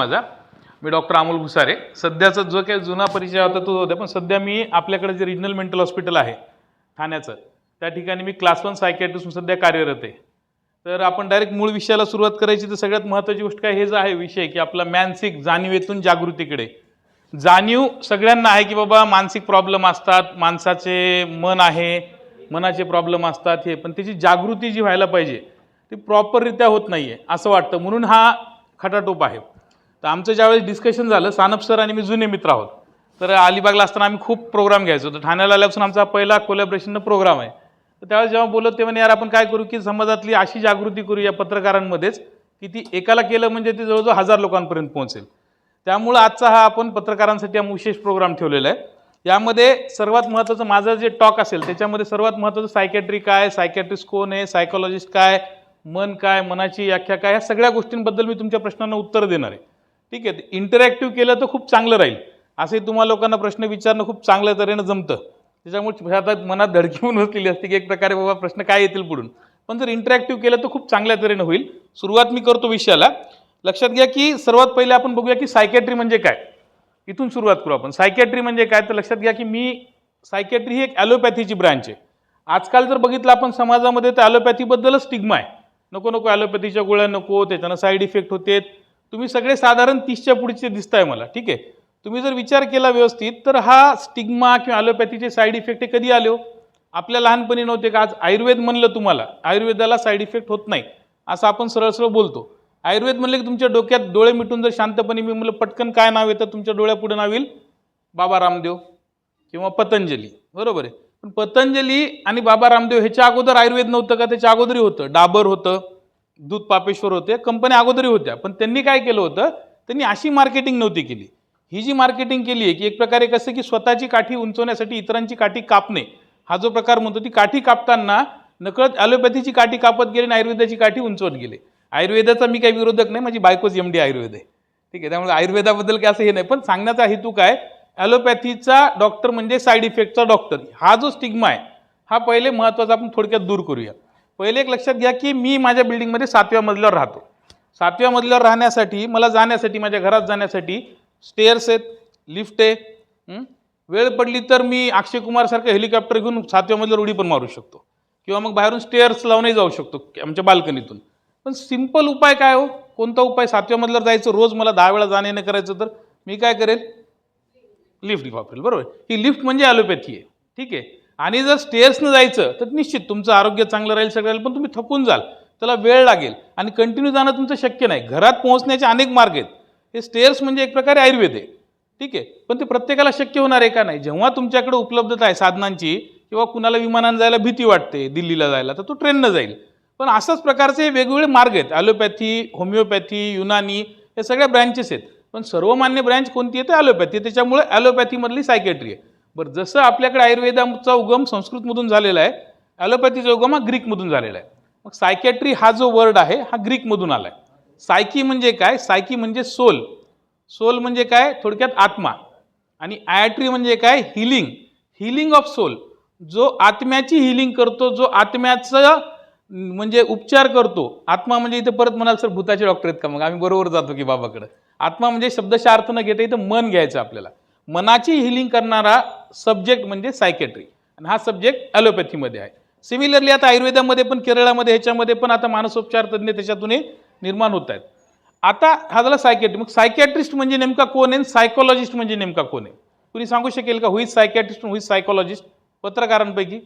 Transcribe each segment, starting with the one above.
माझा. मी डॉक्टर अमोल भुसारे. सध्याचा जो काही जुना परिचय होता तो होता, पण सध्या मी आपल्याकडे जे रिजनल मेंटल हॉस्पिटल आहे ठाण्याचं, त्या ठिकाणी मी क्लास 1 सायकॅट्रिस्ट म्हणून सध्या कार्यरत आहे. तर आपण डायरेक्ट मूळ विषयाला सुरुवात करायची तर सगळ्यात महत्त्वाची गोष्ट काय, हे जो आहे विषय की आपला मानसिक जाणीवेतून जागृतीकडे. जाणीव सगळ्यांना आहे की बाबा मानसिक प्रॉब्लेम असतात, माणसाचे मन आहे, मनाचे प्रॉब्लेम असतात हे, पण त्याची जागृती जी व्हायला पाहिजे ती प्रॉपररित्या होत नाही आहे असं वाटतं. म्हणून हा खटाटोप आहे. तर आमचं ज्यावेळेस डिस्कशन झालं, सानप सर आणि मी जुने मित्र आहोत, तर अलिबागला असताना आम्ही खूप प्रोग्राम घ्यायचो. तर ठाण्याला आल्यापासून आमचा पहिला कोलॅबरेशननं प्रोग्राम आहे. तर त्यावेळेस जेव्हा बोलत ते म्हणे यार आपण काय करू की समाजातली अशी जागृती करू या पत्रकारांमध्येच की ती एकाला केलं म्हणजे ती जवळजवळ 1000 लोकांपर्यंत पोहोचेल. त्यामुळं आजचा हा आपण पत्रकारांसाठी विशेष प्रोग्राम ठेवलेला आहे. यामध्ये सर्वात महत्त्वाचं माझं जे टॉक असेल त्याच्यामध्ये सर्वात महत्त्वाचं सायकॅट्री काय, सायकॅट्रिस्ट कोण आहे, सायकोलॉजिस्ट काय, मन काय, मनाची व्याख्या काय, या सगळ्या गोष्टींबद्दल मी तुमच्या प्रश्नांना उत्तर देणार आहे. ठीक आहे. इंटरॅक्टिव्ह केलं तर खूप चांगलं राहील. असंही तुम्हा लोकांना प्रश्न विचारणं खूप चांगल्या तऱ्हेनं जमतं. त्याच्यामुळे आता मनात धडकी म्हणून बसलेली असते की एक प्रकारे बाबा प्रश्न काय येतील पुढून, पण जर इंटरॅक्टिव्ह केलं तर खूप चांगल्या तऱ्हेनं होईल. सुरुवात मी करतो विषयाला. लक्षात घ्या की सर्वात पहिले आपण बघूया की सायकॅट्री म्हणजे काय. इथून सुरुवात करू आपण. सायकॅट्री म्हणजे काय, तर लक्षात घ्या की सायकॅट्री ही एक ॲलोपॅथीची ब्रँच आहे. आजकाल जर बघितलं आपण समाजामध्ये तर ॲलोपॅथीबद्दलच स्टिग्मा आहे. नको नको ॲलोपॅथीच्या गोळ्या नको, त्याच्यानं साईड इफेक्ट होते. तुम्ही सगळे साधारण 30च्या पुढचे दिसताय मला. ठीक आहे. तुम्ही जर विचार केला व्यवस्थित तर हा स्टिग्मा किंवा ॲलोपॅथीचे साईड इफेक्ट हे कधी आले हो? आपल्या लहानपणी नव्हते का? आज आयुर्वेद म्हणलं तुम्हाला, आयुर्वेदाला साईड इफेक्ट होत नाही असं आपण सरळ सरळ बोलतो. आयुर्वेद म्हणलं की तुमच्या डोक्यात डोळे मिटून जर शांतपणे मी म्हणलं पटकन काय नाव येतं तुमच्या डोळ्यापुढे नाव येईल? बाबा रामदेव किंवा पतंजली. बरोबर आहे. पण पतंजली आणि बाबा रामदेव ह्याच्या अगोदर आयुर्वेद नव्हतं का? त्याच्या अगोदरही होतं. डाबर होतं, दूध पापेश्वर होते, कंपन्या अगोदरही होत्या. पण त्यांनी काय केलं होतं, त्यांनी अशी मार्केटिंग नव्हती केली. ही जी मार्केटिंग केली आहे की एक प्रकारे कसं की स्वतःची काठी उंचवण्यासाठी इतरांची काठी कापणे हा जो प्रकार म्हणतो, ती काठी कापताना नकळत ॲलोपॅथीची काठी कापत गेले आणि आयुर्वेदाची काठी उंचवत गेले. आयुर्वेदाचा मी काही विरोधक नाही, माझी बायकोच MD आयुर्वेद आहे. ठीक आहे. त्यामुळे आयुर्वेदाबद्दल काय असं हे नाही, पण सांगण्याचा हेतू काय, ॲलोपॅथीचा डॉक्टर म्हणजे साईड इफेक्टचा डॉक्टर, हा जो स्टिग्मा आहे हा पहिले महत्त्वाचा आपण थोडक्यात दूर करूया. पहिले एक लक्षात घ्या की मी माझ्या बिल्डिंगमध्ये 7व्या मजल्यावर राहतो. 7व्या मजल्यावर राहण्यासाठी मला जाण्यासाठी माझ्या घरात जाण्यासाठी स्टेअर्स आहेत, लिफ्ट आहे. वेळ पडली तर मी अक्षय कुमार सारखं हेलिकॉप्टर घेऊन 7व्या मजल्यावर उडी पण मारू शकतो किंवा मग बाहेरून स्टेअर्स लावूनही जाऊ शकतो आमच्या बाल्कनीतून. पण सिंपल उपाय काय हो? कोणता उपाय? 7व्या मजल्यावर जायचं, रोज मला 10 वेळा जाणे येणं करायचं, तर मी काय करेल? लिफ्ट वापरेल. बरोबर. ही लिफ्ट म्हणजे ॲलोपॅथी आहे. ठीक आहे. आणि जर स्टेअर्सनं जायचं तर निश्चित तुमचं आरोग्य चांगलं राहील, सगळं राहील, पण तुम्ही थकून जाल, त्याला वेळ लागेल आणि कंटिन्यू जाणं तुमचं शक्य नाही. घरात पोहोचण्याचे अनेक मार्ग आहेत. हे स्टेअर्स म्हणजे एक प्रकारे आयुर्वेद आहे. ठीक आहे. पण ते प्रत्येकाला शक्य होणार आहे का? नाही. जेव्हा तुमच्याकडे उपलब्धता आहे साधनांची, किंवा कुणाला विमानानं जायला भीती वाटते दिल्लीला जायला, तर तो ट्रेननं जाईल. पण अशाच प्रकारचे वेगवेगळे मार्ग आहेत. ॲलोपॅथी, होमिओपॅथी, युनानी, हे सगळ्या ब्रँचेस आहेत. पण सर्वमान्य ब्रँच कोणती आहे? तर ॲलोपॅथी. त्याच्यामुळे ॲलोपॅथीमधली सायकॅट्री आहे. बरं, जसं आपल्याकडे आयुर्वेदाचा उगम संस्कृतमधून झालेला आहे, ॲलोपॅथीचा उगम हा ग्रीकमधून झालेला आहे. मग सायकॅट्री हा जो वर्ड आहे हा ग्रीकमधून आला आहे. सायकी म्हणजे काय? सायकी म्हणजे सोल. सोल म्हणजे काय? थोडक्यात आत्मा. आणि आयट्री म्हणजे काय? हिलिंग. Healing of soul. जो आत्म्याची हिलिंग करतो, जो आत्म्याचं म्हणजे उपचार करतो. आत्मा म्हणजे इथे परत म्हणाल सर भूताचे डॉक्टर आहेत का? मग आम्ही बरोबर जातो की बाबाकडे. आत्मा म्हणजे शब्दशः अर्थ न घेता इथं मन घ्यायचं आपल्याला. मनाची हिलिंग करणारा सब्जेक्ट म्हणजे सायकॅट्री, आणि हा सब्जेक्ट ॲलोपॅथीमध्ये आहे. सिमिलरली आता आयुर्वेदामध्ये पण, केरळामध्ये, ह्याच्यामध्ये पण आता मानसोपचार तज्ज्ञ त्याच्यातून निर्माण होत आहेत. आता हा झाला सायकॅट्री. मग सायकॅट्रिस्ट म्हणजे नेमका कोण आहे? सायकोलॉजिस्ट म्हणजे नेमका कोण आहे? कुणी सांगू शकेल का? हुई सायकॅट्रिस्ट, हुई सायकोलॉजिस्ट? पत्रकारांपैकी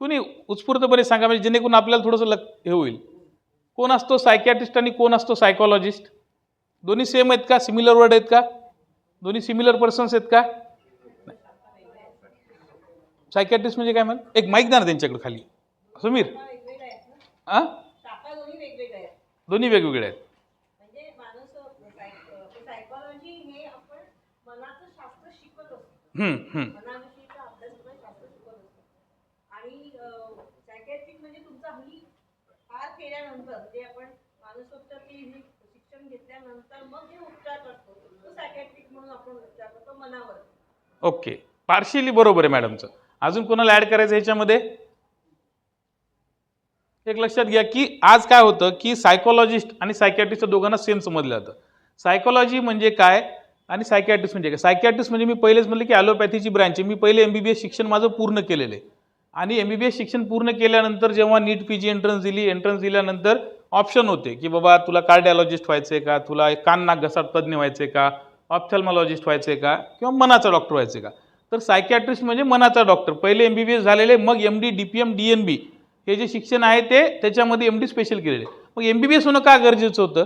कुणी उत्स्फूर्तपणे सांगा, म्हणजे जेणेकरून आपल्याला थोडंसं हे होईल. कोण असतो सायकॅट्रिस्ट आणि कोण असतो सायकोलॉजिस्ट? दोन्ही सेम आहेत का? सिमिलर वर्ड आहेत का? दोन्ही सिमिलर पर्सन्स आहेत का? सायकॅट्रिस्ट म्हणजे काय? म्हण एक माईक द्या ना त्यांच्याकडे खाली. समीर, हां, दोन्ही वेगवेगळे आहेत. ओके, पार्शियली बरोबर आहे मॅडमचं. अजून कोणाला ऍड करायचं ह्याच्यामध्ये? एक लक्षात घ्या की आज काय होतं की सायकोलॉजिस्ट आणि सायकॅट्रिस्ट दोघांना सेम समजलं जातं. सायकोलॉजी म्हणजे काय आणि सायकॅट्रिस्ट म्हणजे काय? सायकॅट्रिस्ट म्हणजे मी पहिलेच म्हणले की ॲलोपॅथीची ब्रँच आहे. मी पहिले MBBS शिक्षण माझं पूर्ण केलेलं आहे आणि MBBS शिक्षण पूर्ण केल्यानंतर जेव्हा नीट PG एंट्रन्स दिली, एंट्रन्स दिल्यानंतर ऑप्शन होते की बाबा तुला कार्डिओलॉजिस्ट व्हायचं आहे का, तुला कान नाक घसा तज्ज्ञ व्हायचं आहे का, ऑप्थॅल्मॉलॉजिस्ट व्हायचं आहे का, किंवा मनाचा डॉक्टर व्हायचं आहे का. तर सायकॅट्रिस्ट म्हणजे मनाचा डॉक्टर. पहिले MBBS झालेले, मग MD DPM DNB हे जे शिक्षण आहे ते त्याच्यामध्ये MD स्पेशल केलेले. मग MBBS होणं का गरजेचं होतं?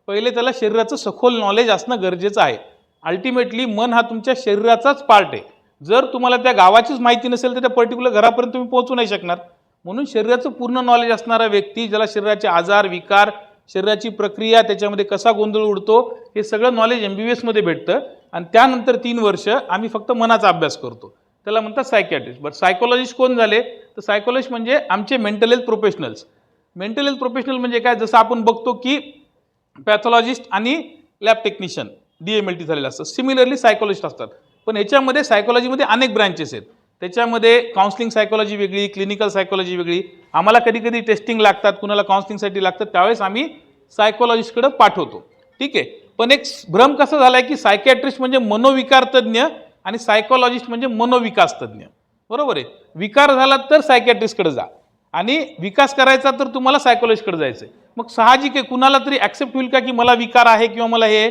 पहिले त्याला शरीराचं सखोल नॉलेज असणं गरजेचं आहे. अल्टिमेटली मन हा तुमच्या शरीराचाच पार्ट आहे. जर तुम्हाला त्या गावाचीच माहिती नसेल तर त्या पर्टिक्युलर घरापर्यंत तुम्ही पोहोचू नाही शकणार. म्हणून शरीराचं पूर्ण नॉलेज असणारा व्यक्ती, ज्याला शरीराचे आजार विकार, शरीराची प्रक्रिया, त्याच्यामध्ये कसा गोंधळ उडतो, हे सगळं नॉलेज MBBS मध्ये भेटतं. आणि त्यानंतर 3 वर्ष आम्ही फक्त मनाचा अभ्यास करतो, त्याला म्हणतात सायकॅट्रिस्ट. बट सायकोलॉजिस्ट कोण झाले? तर सायकोलॉजिस्ट म्हणजे आमचे mental health professionals. Mental health professional म्हणजे काय? जसं आपण बघतो की पॅथॉलॉजिस्ट आणि लॅब टेक्निशियन DMLT झालेलं असतं, सिमिलरली सायकोलॉजिस्ट असतात. पण ह्याच्यामध्ये सायकोलॉजीमध्ये अनेक ब्रँचेस आहेत. त्याच्यामध्ये काउन्सिलिंग सायकोलॉजी वेगळी, क्लिनिकल सायकोलॉजी वेगळी. आम्हाला कधी कधी टेस्टिंग लागतात, कुणाला काउन्सिलिंगसाठी लागतात, त्यावेळेस आम्ही सायकोलॉजिस्टकडे पाठवतो. ठीक आहे. पण एक भ्रम कसा झाला आहे की सायकॅट्रिस्ट म्हणजे मनोविकार तज्ज्ञ आणि सायकोलॉजिस्ट म्हणजे मनोविकास तज्ज्ञ. बरोबर आहे. विकार झाला तर सायकॅट्रिस्टकडे जा आणि विकास करायचा तर तुम्हाला सायकोलॉजिस्टकडे जायचं आहे. मग साहजिक आहे, कुणाला तरी ॲक्सेप्ट होईल का की मला विकार आहे किंवा मला हे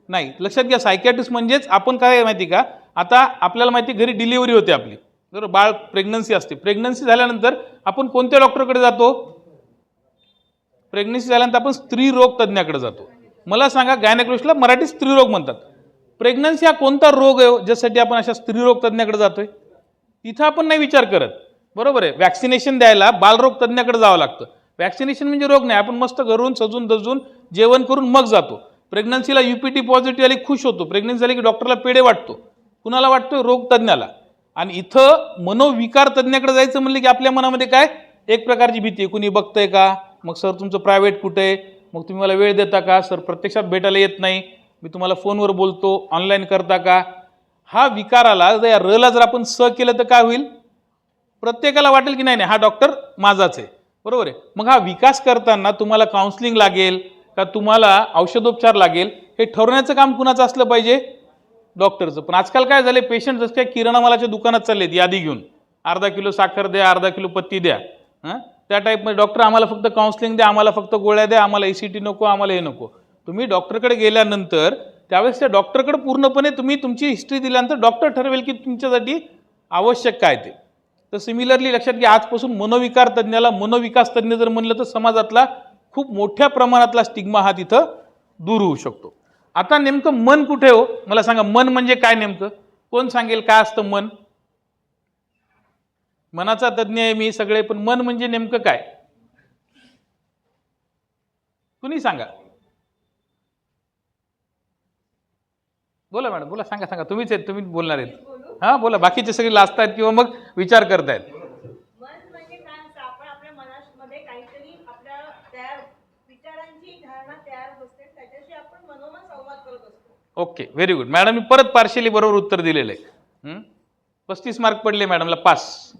नाही. लक्षात घ्या, सायकॅट्रिस्ट म्हणजेच आपण काय माहिती का, आता आपल्याला माहिती घरी डिलिव्हरी होते आपली, बरोबर, बाळ प्रेग्नन्सी असते. प्रेग्नन्सी झाल्यानंतर आपण कोणत्या डॉक्टरकडे जातो? प्रेग्नन्सी झाल्यानंतर आपण स्त्री रोग तज्ज्ञाकडे जातो. मला सांगा, गायनेकोलॉजिस्टला मराठी स्त्रीरोग म्हणतात. प्रेग्नन्सी हा कोणता रोग आहे ज्यासाठी आपण अशा स्त्रीरोग तज्ज्ञाकडे जातोय? तिथं आपण नाही विचार करत. बरोबर आहे. वॅक्सिनेशन द्यायला बालरोग तज्ज्ञाकडे जावं लागतं. वॅक्सिनेशन म्हणजे रोग नाही, आपण मस्त घरून सजून दजून जेवण करून मग जातो. प्रेग्नन्सीला UPT पॉझिटिव्ह आली खुश होतो. प्रेग्नन्सी झाली की डॉक्टरला पेढे वाटतो. कुणाला वाटतो? रोग तज्ज्ञाला. आणि इथं मनोविकार तज्ज्ञाकडे जायचं म्हणलं की आपल्या मनामध्ये काय, एक प्रकारची भीती आहे. कुणी बघतंय का, मग सर तुमचं प्रायव्हेट कुठे आहे, मग तुम्ही मला वेळ देता का, सर प्रत्यक्षात भेटायला येत नाही, मी तुम्हाला फोनवर बोलतो, ऑनलाईन करता का. हा विकाराला या रला जर आपण स केलं तर काय होईल? प्रत्येकाला वाटेल की नाही नाही हा डॉक्टर माझाच आहे. बरोबर आहे. मग हा विकास करताना तुम्हाला काउन्सिलिंग लागेल का तुम्हाला औषधोपचार लागेल, हे ठरवण्याचं काम कुणाचं असलं पाहिजे? डॉक्टरचं. पण आजकाल काय झाले, पेशंट जसं काय किराणा मालाच्या दुकानात चाललेत यादी घेऊन, अर्धा किलो साखर द्या, अर्धा किलो पत्ती द्या. त्या टाईपमध्ये डॉक्टर आम्हाला फक्त काउन्सिलिंग द्या, आम्हाला फक्त गोळ्या द्या, आम्हाला ECT नको, आम्हाला हे नको. तुम्ही डॉक्टरकडे गेल्यानंतर त्यावेळेस त्या डॉक्टरकडे पूर्णपणे तुम्ही तुमची हिस्ट्री दिल्यानंतर डॉक्टर ठरवेल की तुमच्यासाठी आवश्यक काय ते. तर सिमिलरली लक्षात घ्या, आजपासून मनोविकार तज्ज्ञाला मनोविकास तज्ज्ञ जर म्हणलं तर समाजातला खूप मोठ्या प्रमाणातला स्टिग्मा हा तिथं दूर होऊ शकतो. आता नेमकं मन कुठे हो? मला सांगा, मन म्हणजे काय नेमकं? कोण सांगेल काय असतं मन? मनाचा तज्ज्ञ आहे मी सगळे, पण मन म्हणजे नेमकं काय? कुणी सांगा. बोला मॅडम, बोला, सांगा सांगा. तुम्हीच आहेत, तुम्ही बोलणार आहेत. हा बोला. बाकीचे सगळे लाजतायत किंवा मग विचार करतायत. Okay, very good madam. मी परत पार्शियली बरोबर उत्तर दिलेलं आहे. 35 मार्क पडले मॅडमला, pass.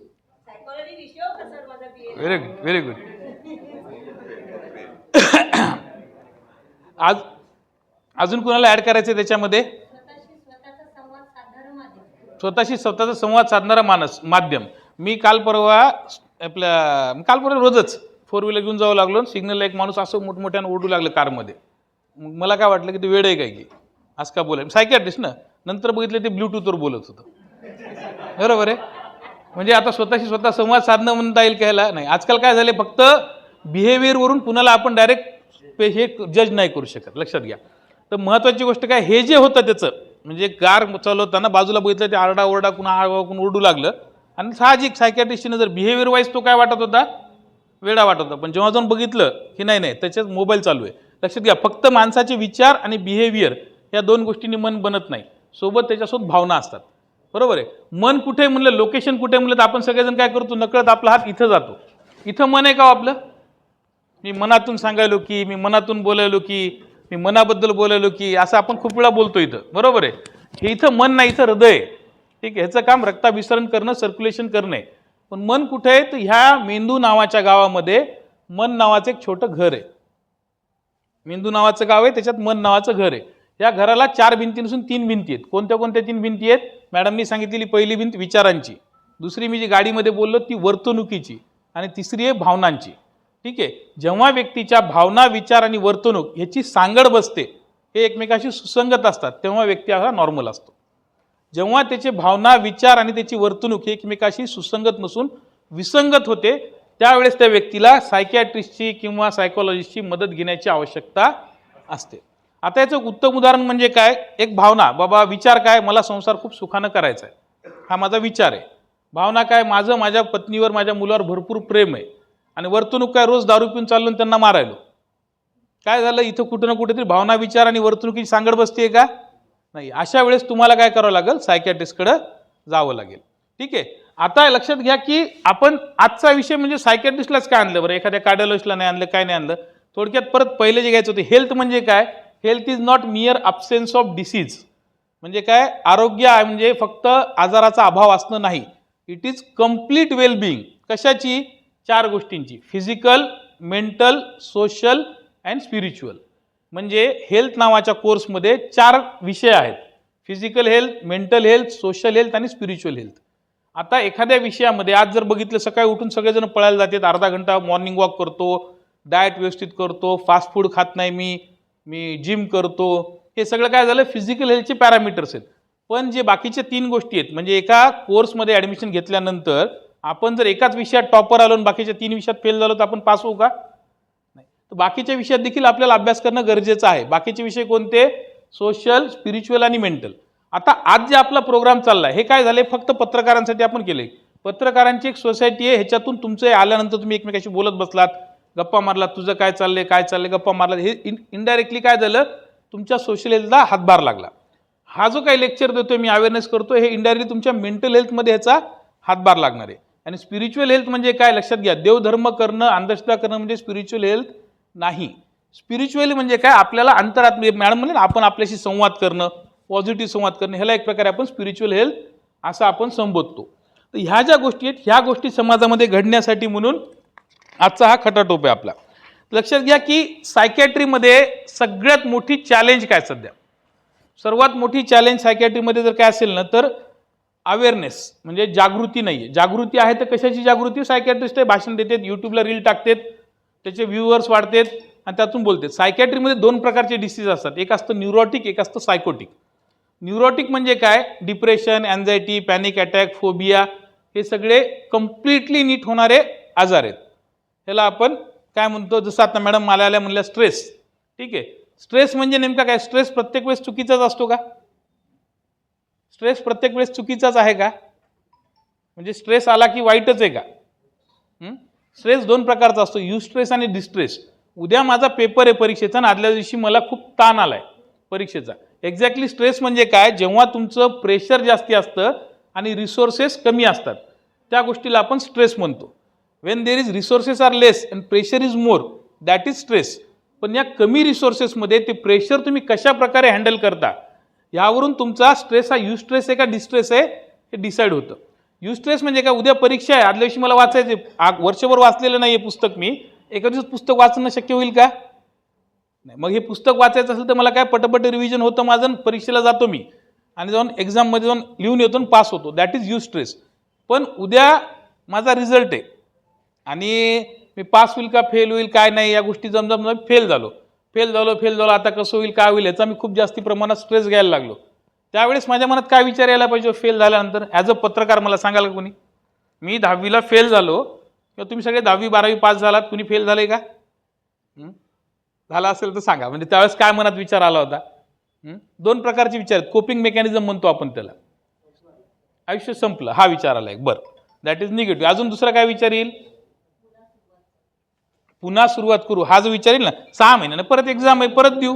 Very good, very good. आज अजून कुणाला ऍड करायचं त्याच्यामध्ये? स्वतःशी स्वतःचा संवाद साधणारा माध्यम. मी काल परवा रोजच 4 व्हीलर घेऊन जावं लागलो. सिग्नलला एक माणूस असं मोठमोठ्यानं ओरडू लागलं कारमध्ये. मग मला काय वाटलं की ते वेळ आहे काय की आज का बोलाय. सायकॅट्रिस्ट ना, नंतर बघितलं ते ब्लूटूथवर बोलत होतं. बरोबर आहे. म्हणजे आता स्वतःशी स्वतः संवाद साधणं म्हणता येईल का नाही. आजकाल काय झाले, फक्त बिहेवियरवरून कुणाला आपण डायरेक्ट हे जज नाही करू शकत. लक्षात घ्या. तर महत्त्वाची गोष्ट काय, हे जे होतं त्याचं म्हणजे कार चालवताना बाजूला बघितलं ते आरडाओरडा कुणा ओरडू लागलं आणि साहजिक सायकॅट्रिस्टने जर बिहेवियर वाईज तो काय वाटत होता, वेडा वाटत होता. पण जेव्हा जाऊन बघितलं की नाही नाही त्याच्यात मोबाईल चालू आहे. लक्षात घ्या, फक्त माणसाचे विचार आणि बिहेवियर या 2 गोष्टींनी मन बनत नाही, सोबत त्याच्यासोबत भावना असतात. बरोबर आहे. मन कुठे म्हणलं, लोकेशन कुठे म्हणलं तर आपण सगळेजण काय करतो, नकळत आपला हात इथं जातो. इथं मन आहे का आपलं? मी मनातून सांगायलो की, मी मनातून बोलायलो की, मी मनाबद्दल बोलायलो की, असं आपण खूप वेळा बोलतो इथं. बरोबर आहे. हे इथं मन नाही, इथं हृदय. ठीक आहे. ह्याचं काम रक्ताभिसरण करणं, सर्क्युलेशन करणं. पण मन कुठे आहे तर ह्या मेंदू नावाच्या गावामध्ये मन नावाचं एक छोटं घर आहे. मेंदू नावाचं गाव आहे, त्याच्यात मन नावाचं घर आहे. या घराला 4 भिंती नसून 3 भिंती आहेत. कोणत्या कोणत्या 3 भिंती आहेत? मॅडमनी सांगितलेली पहिली भिंत विचारांची, दुसरी मी जी गाडीमध्ये बोललो ती वर्तणुकीची, आणि तिसरी आहे भावनांची. ठीक आहे. जेव्हा व्यक्तीच्या भावना, विचार आणि वर्तणूक ह्याची सांगड बसते, हे एकमेकाशी सुसंगत असतात, तेव्हा व्यक्ती हा नॉर्मल असतो. जेव्हा त्याचे भावना, विचार आणि त्याची वर्तणूक हे एकमेकाशी सुसंगत नसून विसंगत होते, त्यावेळेस त्या व्यक्तीला सायकियाट्रिस्टची किंवा सायकोलॉजिस्टची मदत घेण्याची आवश्यकता असते. आता याचं उत्तम उदाहरण म्हणजे काय? एक भावना, बाबा विचार काय? मला संसार खूप सुखानं करायचा आहे, हा माझा विचार आहे. भावना काय? माझं माझ्या पत्नीवर, माझ्या मुलावर भरपूर प्रेम आहे. आणि वर्तणूक काय? रोज दारू पिऊन चाललो त्यांना मारायलो. काय झालं? इथं कुठं ना कुठेतरी भावना, विचार आणि वर्तणुकीची सांगड बसते का? नाही. अशा वेळेस तुम्हाला काय करावं लागेल? सायकियाट्रिस्टकडे जावं लागेल. ठीक आहे. आता लक्षात घ्या की आपण आजचा विषय म्हणजे सायकियाट्रिस्टलाच काय आणलं बरं, एखाद्या कार्डिओलॉजिस्टला नाही आणलं, काय नाही आणलं. थोडक्यात परत पहिले जे घ्यायचं होतं, हेल्थ म्हणजे काय? Health is not मिअर absence of disease. म्हणजे काय? आरोग्य म्हणजे फक्त आजाराचा अभाव असणं नाही. It is complete well-being. कशाची? 4 गोष्टींची: physical, mental, social and spiritual. म्हणजे हेल्थ नावाच्या कोर्समध्ये 4 विषय आहेत: physical health, mental health, social health आणि स्पिरिच्युअल हेल्थ. आता एखाद्या विषयामध्ये आज जर बघितलं, सकाळी उठून सगळेजण पळायला जातात, अर्धा घंटा मॉर्निंग वॉक करतो, डाएट व्यवस्थित करतो, फास्ट फूड खात नाही, मी जिम करतो, हे सगळं काय झालं? फिजिकल हेल्थचे पॅरामीटर्स आहेत. पण जे बाकीचे 3 गोष्टी आहेत, म्हणजे एका कोर्समध्ये ॲडमिशन घेतल्यानंतर आपण जर एकाच विषयात टॉपर आलो आणि बाकीच्या 3 विषयात फेल झालो तर आपण पास होऊ का? नाही. तर बाकीच्या विषयात देखील आपल्याला अभ्यास करणं गरजेचं आहे. बाकीचे विषय कोणते? सोशल, स्पिरिच्युअल आणि मेंटल. आता आज जे आपला प्रोग्राम चाललाय हे काय झाले? फक्त पत्रकारांसाठी आपण केले. पत्रकारांची एक सोसायटी आहे, ह्याच्यातून तुमचे आल्यानंतर तुम्ही एकमेकाशी बोलत बसलात, गप्पा मारलात, तुझं काय चाललंय, काय चाललंय, गप्पा मारलात. हे इनडायरेक्टली काय झालं? तुमच्या सोशल हेल्थला हातभार लागला. हा जो काही लेक्चर देतोय मी, अवेअरनेस करतोय, हे इनडायरेक्टली तुमच्या मेंटल हेल्थमध्ये ह्याचा हातभार लागणार आहे. आणि स्पिरिच्युअल हेल्थ म्हणजे काय? लक्षात घ्या, देवधर्म करणं, अंधश्रद्धा करणं म्हणजे स्पिरिच्युअल हेल्थ नाही. स्पिरिच्युअली म्हणजे काय? आपल्याला अंतरात, मॅडम म्हणले ना, आपण आपल्याशी संवाद करणं, पॉझिटिव्ह संवाद करणं, ह्याला एक प्रकारे आपण स्पिरिच्युअल हेल्थ असं आपण संबोधतो. तर ह्या ज्या गोष्टी आहेत, ह्या गोष्टी समाजामध्ये घडण्यासाठी म्हणून आजचा हा खटाटोप आहे आपला. लक्षात घ्या की सायकॅट्रीमध्ये सगळ्यात मोठी चॅलेंज काय? सध्या सर्वात मोठी चॅलेंज सायकॅट्रीमध्ये जर काय असेल ना, तर अवेअरनेस म्हणजे जागृती नाही आहे. जागृती आहे तर कशाची जागृती? सायकॅट्रिस्ट आहे, भाषण देतात, यूट्यूबला रील टाकतात, त्याचे व्ह्यूअर्स वाढतात आणि त्यातून बोलतात. सायकॅट्रीमध्ये 2 प्रकारचे डिसीज असतात, एक असतं न्यूरोटिक, एक असतं सायकोटिक. न्यूरोटिक म्हणजे काय? Depression, anxiety, panic attack, phobia, हे सगळे कम्प्लिटली नीट होणारे आजार आहेत. ह्याला आपण काय म्हणतो? जसं आता मॅडम मला आल्या म्हणल्या स्ट्रेस. ठीक आहे. स्ट्रेस म्हणजे नेमका काय? स्ट्रेस प्रत्येक वेळेस चुकीचाच असतो का? स्ट्रेस प्रत्येक वेळेस चुकीचाच आहे का? म्हणजे स्ट्रेस आला की वाईटच आहे का? स्ट्रेस 2 प्रकारचा असतो, युस्ट्रेस आणि डिस्ट्रेस. उद्या माझा पेपर आहे परीक्षेचा आणि आदल्या दिवशी मला खूप ताण आलाय परीक्षेचा. एक्झॅक्टली स्ट्रेस म्हणजे काय? जेव्हा तुमचं प्रेशर जास्ती असतं आणि रिसोर्सेस कमी असतात, त्या गोष्टीला आपण स्ट्रेस म्हणतो. When there is resources are less and pressure is more, that is stress. पण या कमी रिसोर्सेसमध्ये ते प्रेशर तुम्ही कशा प्रकारे हँडल करता, यावरून तुमचा स्ट्रेस हा युस्ट्रेस आहे का डिस्ट्रेस आहे हे डिसाईड होतं. युस्ट्रेस म्हणजे काय? उद्या परीक्षा आहे, आदल्या दिवशी मला वाचायचे, वर्षभर वाचलेलं नाही आहे पुस्तक, मी एका दिवस पुस्तक वाचणं शक्य होईल का? नाही. मग हे पुस्तक वाचायचं असेल तर मला काय पटपट रिव्हिजन होतं माझं, परीक्षेला जातो मी आणि जाऊन एक्झाममध्ये जाऊन लिहून येतो आणि पास होतो, दॅट इज युस्ट्रेस. पण उद्या माझा रिझल्ट आहे आणि मी पास होईल का फेल होईल काय नाही, या गोष्टी जमजम फेल झालो, आता कसं होईल काय होईल याचा मी खूप जास्ती प्रमाणात स्ट्रेस घ्यायला लागलो. त्यावेळेस माझ्या मनात काय विचार यायला पाहिजे? फेल झाल्यानंतर ॲज अ पत्रकार मला सांगाल का कोणी? मी 10वीला फेल झालो किंवा तुम्ही सगळे 10वी 12वी पास झालात, कुणी फेल झालंय का? झाला असेल तर सांगा. म्हणजे त्यावेळेस काय मनात विचार आला होता? 2 प्रकारचे विचार आहेत, कोपिंग मेकॅनिझम म्हणतो आपण त्याला. आयुष्य संपलं हा विचार आला एक, बरं, दॅट इज निगेटिव्ह. अजून दुसरा काय विचार येईल? पुन्हा सुरुवात करू, हा जो विचार येईल ना, 6 महिन्याने परत एक्झाम आहे, परत देऊ.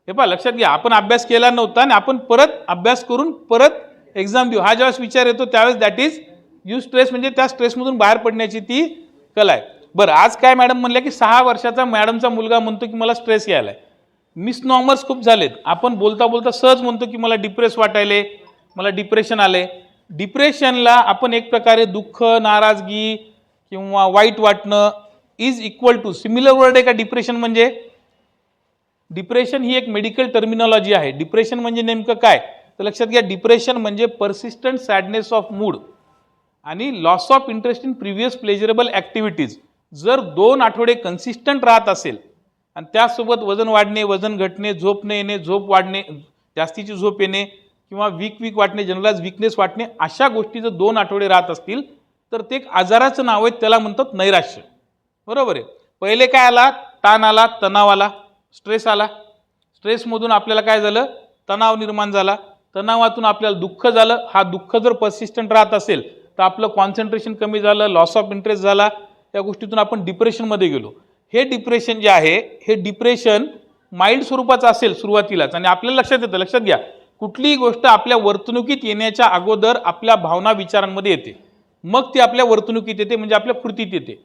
हे पहा, लक्षात घ्या, आपण अभ्यास केला नव्हता आणि आपण परत अभ्यास करून परत एक्झाम देऊ, हा ज्यावेळेस विचार येतो त्यावेळेस दॅट इज यू स्ट्रेस. म्हणजे त्या स्ट्रेसमधून बाहेर पडण्याची ती कला आहे. बरं, आज काय मॅडम म्हणल्या की 6 वर्षाचा मॅडमचा मुलगा म्हणतो की मला स्ट्रेस यायलाय. मिसनॉमर्स खूप झालेत. आपण बोलता बोलता सहज म्हणतो की मला डिप्रेस वाटायले, मला डिप्रेशन आले. डिप्रेशनला आपण एक प्रकारे दुःख, नाराजगी किंवा वाईट वाटणं is equal to, similar word आहे का डिप्रेशन म्हणजे? डिप्रेशन ही एक मेडिकल टर्मिनॉलॉजी आहे. डिप्रेशन म्हणजे नेमकं काय, तर लक्षात घ्या, डिप्रेशन म्हणजे पर्सिस्टंट सॅडनेस ऑफ मूड आणि loss of interest in previous pleasurable activities. जर 2 आठवडे कन्सिस्टंट राहत असेल आणि त्यासोबत वजन वाढणे, वजन घटणे, झोप न येणे, झोप वाढणे, जास्तीची झोप येणे किंवा वीक वाटणे, जनरलाइज वीकनेस वाटणे, अशा गोष्टी जर 2 आठवडे राहत असतील तर ते एक आजाराचं नाव आहे, त्याला म्हणतात नैराश्य. बरोबर आहे. पहिले काय आला, ताण आला, तणाव आला, स्ट्रेस आला. स्ट्रेसमधून आपल्याला काय झालं, तणाव निर्माण झाला. तणावातून आपल्याला दुःख झालं. हा दुःख जर पर्सिस्टंट राहत असेल तर आपलं कॉन्सन्ट्रेशन कमी झालं, लॉस ऑफ इंटरेस्ट झाला. त्या गोष्टीतून आपण डिप्रेशनमध्ये गेलो. हे डिप्रेशन जे आहे, हे डिप्रेशन माइल्ड स्वरूपाचं असेल सुरुवातीलाच, आणि आपल्याला लक्षात येतं, लक्षात घ्या, कुठलीही गोष्ट आपल्या वर्तणुकीत येण्याच्या अगोदर आपल्या भावना विचारांमध्ये येते, मग ती आपल्या वर्तणुकीत येते, म्हणजे आपल्या कृतीत येते.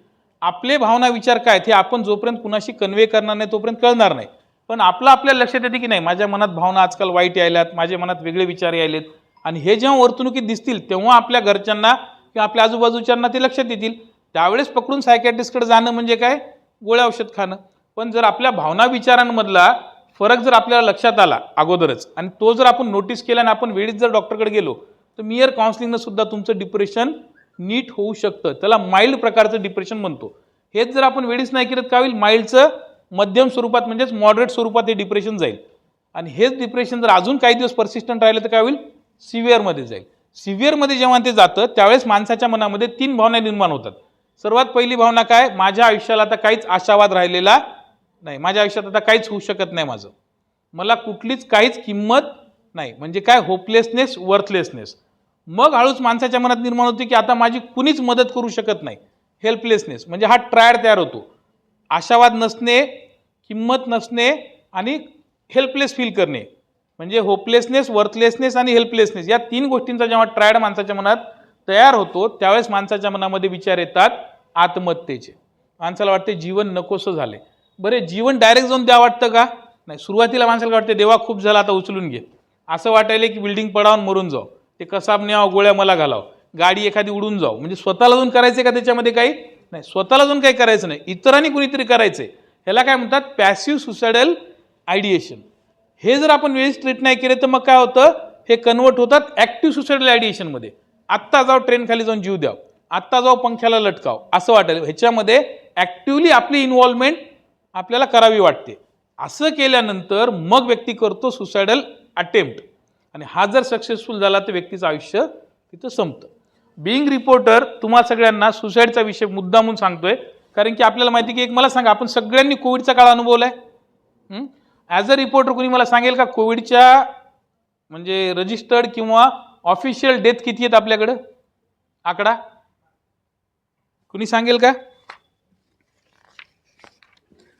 आपले भावना विचार काय ते आपण जोपर्यंत कुणाशी कन्वे करणार नाही तोपर्यंत कळणार नाही. पण आपल्या लक्षात येते की नाही, माझ्या मनात भावना आजकाल वाईट यायल्यात, माझ्या मनात वेगळे विचार यायलेत, आणि हे जेव्हा वर्तणुकीत दिसतील तेव्हा आपल्या घरच्यांना किंवा आपल्या आजूबाजूच्यांना ते लक्षात येतील. त्यावेळेस पकडून सायकॅट्रिस्टकडे जाणं म्हणजे काय, गोळ्या औषध खाणं. पण जर आपल्या भावना विचारांमधला फरक जर आपल्याला लक्षात आला अगोदरच, आणि तो जर आपण नोटीस केला आणि आपण वेळीच जर डॉक्टरकडे गेलो, तर मियर काउन्सिलिंगनं सुद्धा तुमचं डिप्रेशन नीट होऊ शकतं. त्याला माइल्ड प्रकारचं डिप्रेशन म्हणतो. हेच जर आपण वेळीच नाही केलं काय होईल, माइल्डचं मध्यम स्वरूपात म्हणजेच मॉडरेट स्वरूपात हे डिप्रेशन जाईल. आणि हेच डिप्रेशन जर अजून काही दिवस पर्सिस्टंट राहिलं तर काय होईल, सिव्हिअरमध्ये जाईल. सिव्हिअरमध्ये जेव्हा ते जातं त्यावेळेस माणसाच्या मनामध्ये 3 भावना निर्माण होतात. सर्वात पहिली भावना काय, माझ्या आयुष्याला आता काहीच आशावाद राहिलेला नाही, माझ्या आयुष्यात आता काहीच होऊ शकत नाही, मला कुठलीच काहीच किंमत नाही, म्हणजे काय, होपलेसनेस, वर्थलेसनेस. मग हळूच माणसाच्या मनात निर्माण होते की आता माझी कुणीच मदत करू शकत नाही, हेल्पलेसनेस. म्हणजे हा ट्रायड तयार होतो, आशावाद नसणे, किंमत नसणे आणि हेल्पलेस फील करणे. म्हणजे होपलेसनेस, वर्थलेसनेस आणि हेल्पलेसनेस या 3 गोष्टींचा जेव्हा ट्रायड माणसाच्या मनात तयार होतो त्यावेळेस माणसाच्या मनामध्ये विचार येतात आत्महत्येचे. माणसाला वाटते जीवन नकोसं झाले. बरे, जीवन डायरेक्ट जाऊन द्या वाटतं का, नाही. सुरुवातीला माणसाला वाटते देवा खूप झाला आता उचलून घे, असं वाटायला की बिल्डिंग पडावून मरून जाऊ, ते कसाब न्याव, गोळ्या मला घालाव, गाडी एखादी उडून जाऊ. म्हणजे स्वतःला जाऊन करायचे का त्याच्यामध्ये काही नाही, स्वतःला जाऊन काही करायचं नाही, इतरांनी कुणीतरी करायचंय. ह्याला काय म्हणतात, पॅसिव्ह सुसायडल आयडिएशन. हे जर आपण वेळेस ट्रीट नाही केले तर मग काय होतं, हे कन्वर्ट होतात ॲक्टिव्ह सुसायडल आयडिएशनमध्ये. आत्ता जाऊ ट्रेन खाली जाऊन जीव द्याव, आत्ता जाऊ पंख्याला लटकाव, असं वाटेल. ह्याच्यामध्ये ॲक्टिव्हली आपली इन्व्हॉल्वमेंट आपल्याला करावी वाटते. असं केल्यानंतर मग व्यक्ती करतो सुसायडल अटेम्प्ट, आणि हा जर सक्सेसफुल झाला तर व्यक्तीचं आयुष्य तिथं संपतं. बिईंग रिपोर्टर तुम्हा सगळ्यांना सुसाईडचा विषय मुद्दामून सांगतोय, कारण की आपल्याला माहिती की एक मला सांगा, आपण सगळ्यांनी कोविडचा काळ अनुभवलाय. ॲज अ रिपोर्टर कोणी मला सांगेल का कोविडच्या म्हणजे रजिस्टर्ड किंवा ऑफिशियल डेथ किती आहेत आपल्याकडं, आकडा कुणी सांगेल का,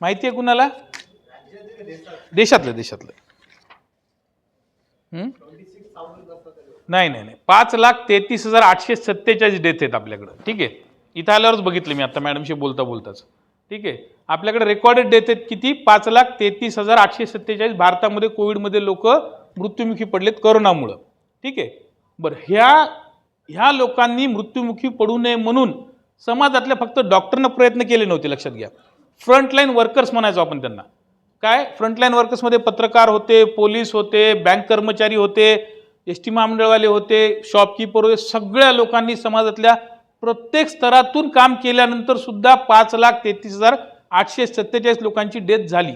माहिती आहे कुणाला, देशातलं नाही 5,33,847 डेथ आहेत आपल्याकडं. ठीक आहे, इथं आल्यावरच बघितलं मी आता मॅडमशी बोलताच. ठीक आहे, आपल्याकडे रेकॉर्डेड डेथ आहेत किती, 5,33,847 भारतामध्ये कोविडमध्ये लोक मृत्युमुखी पडलेत करोनामुळं. ठीक आहे, बरं, ह्या लोकांनी मृत्युमुखी पडू नये म्हणून समाजातल्या फक्त डॉक्टरनं प्रयत्न केले नव्हते. लक्षात घ्या, फ्रंटलाईन वर्कर्स म्हणायचो आपण त्यांना. काय, फ्रंटलाईन वर्कर्समध्ये पत्रकार होते, पोलीस होते, बँक कर्मचारी होते, एस टी महामंडळवाले होते, शॉपकीपर होते. सगळ्या लोकांनी समाजातल्या प्रत्येक स्तरातून काम केल्यानंतर सुद्धा 5,33,847 लोकांची डेथ झाली.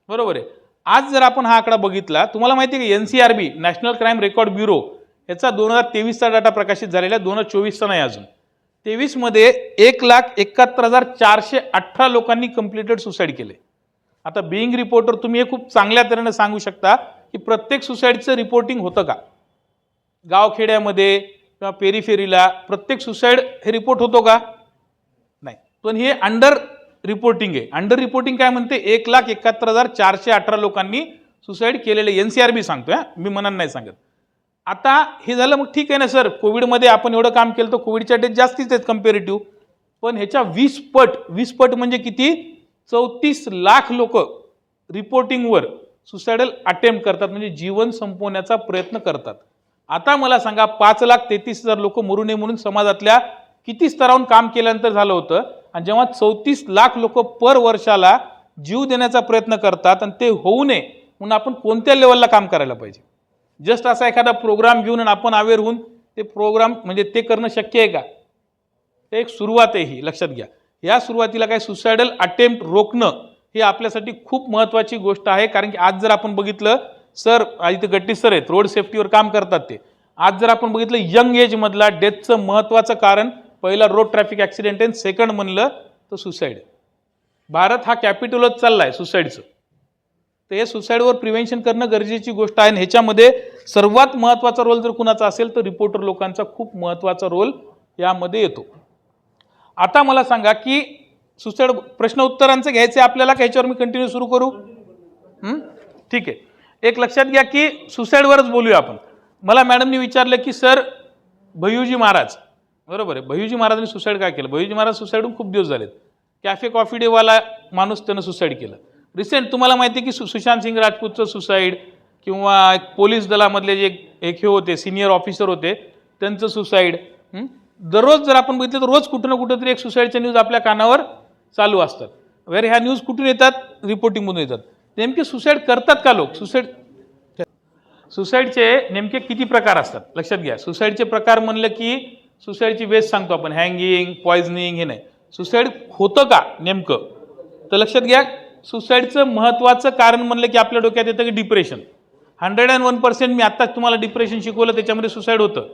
बरोबर आहे. आज जर आपण हा आकडा बघितला, तुम्हाला माहिती आहे की NCRB national crime record bureau याचा 2023चा डाटा प्रकाशित झालेला आहे, 2024चा नाही अजून. 23 मध्ये 1,71,418 लोकांनी कंप्लिटेड सुसाईड केले. आता बिईंग रिपोर्टर तुम्ही हे खूप चांगल्या तऱ्हेने सांगू शकता की प्रत्येक सुसाईडचं रिपोर्टिंग होतं का, गावखेड्यामध्ये किंवा पेरिफेरीला प्रत्येक सुसाईड हे रिपोर्ट होतो का, नाही. पण हे अंडर रिपोर्टिंग आहे. अंडर रिपोर्टिंग काय म्हणते, 1,71,418 लोकांनी सुसाईड केलेले NCRB सांगतोय, मी मनानं नाही सांगत. आता हे झालं, मग ठीक आहे ना सर, कोविडमध्ये आपण एवढं काम केलं तर कोविडच्या डेथ जास्तीच आहेत कंपेरेटिव्ह, पण ह्याच्या 20 पट म्हणजे किती, 34 लाख लोक रिपोर्टिंगवर सुसायडल अटेम्प्ट करतात, म्हणजे जीवन संपवण्याचा प्रयत्न करतात. आता मला सांगा, 5,33,000 लोक मरू नये म्हणून समाजातल्या किती स्तरावरून काम केल्यानंतर झालं होतं, आणि जेव्हा 34 लाख लोक पर वर्षाला जीव देण्याचा प्रयत्न करतात आणि ते होऊ नये म्हणून आपण कोणत्या लेवलला काम करायला पाहिजे. जस्ट असा एखादा प्रोग्राम घेऊन आणि आपण अवेअर होऊन ते प्रोग्राम म्हणजे ते करणं शक्य आहे का? ते एक सुरुवात आहे, ही लक्षात घ्या. या सुरुवातीला काय सुसायडल अटेम्प्ट रोखणं ही आपल्यासाठी खूप महत्त्वाची गोष्ट आहे. कारण की आज जर आपण बघितलं, सर इथे गट्टी सर आहेत, रोड सेफ्टीवर काम करतात ते. आज जर आपण बघितलं यंग एजमधला डेथचं महत्त्वाचं कारण पहिला रोड ट्रॅफिक ॲक्सिडेंट आहे, सेकंड म्हणलं तर सुसाईड. भारत हा कॅपिटलच चालला आहे सुसाईडचं. तर हे सुसाईडवर प्रिव्हेन्शन करणं गरजेची गोष्ट आहे. आणि ह्याच्यामध्ये सर्वात महत्त्वाचा रोल जर कुणाचा असेल तर रिपोर्टर लोकांचा खूप महत्त्वाचा रोल यामध्ये येतो. आता मला सांगा की सुसाईड प्रश्न उत्तरांचं घ्यायचं आपल्याला, का ह्याच्यावर मी कंटिन्यू सुरू करू? ठीक आहे. एक लक्षात घ्या की सुसाईडवरच बोलूया आपण. मला मॅडमनी विचारलं की सर भय्यूजी महाराज, बरोबर आहे, भय्यूजी महाराजांनी सुसाईड काय केलं? भय्यूजी महाराज सुसाईड होऊन खूप दिवस झालेत. कॅफे कॉफी डेवाला माणूस त्यानं सुसाईड केलं. रिसेंट तुम्हाला माहिती आहे की सुशांत सिंग राजपूतचं सुसाईड, किंवा पोलीस दलामधले जे एक हे होते सिनियर ऑफिसर होते त्यांचं सुसाईड. दररोज जर आपण बघितलं तर रोज कुठं ना कुठं तरी एक सुसाईडच्या न्यूज आपल्या कानावर चालू असतात. वेर ह्या न्यूज कुठून येतात? रिपोर्टिंगमधून येतात. नेमके सुसाईड करतात का लोक? सुसाईडचे नेमके किती प्रकार असतात लक्षात घ्या. सुसाईडचे प्रकार म्हणलं की सुसाईडची वेज सांगतो आपण, हँगिंग, पॉयझनिंग, हे नाही. सुसाईड होतं का नेमकं? तर लक्षात घ्या, सुसाईडचं महत्त्वाचं कारण म्हणलं की आपल्या डोक्यात येतं की डिप्रेशन. 101% मी आत्ताच तुम्हाला डिप्रेशन शिकवलं, त्याच्यामध्ये सुसाईड होतं.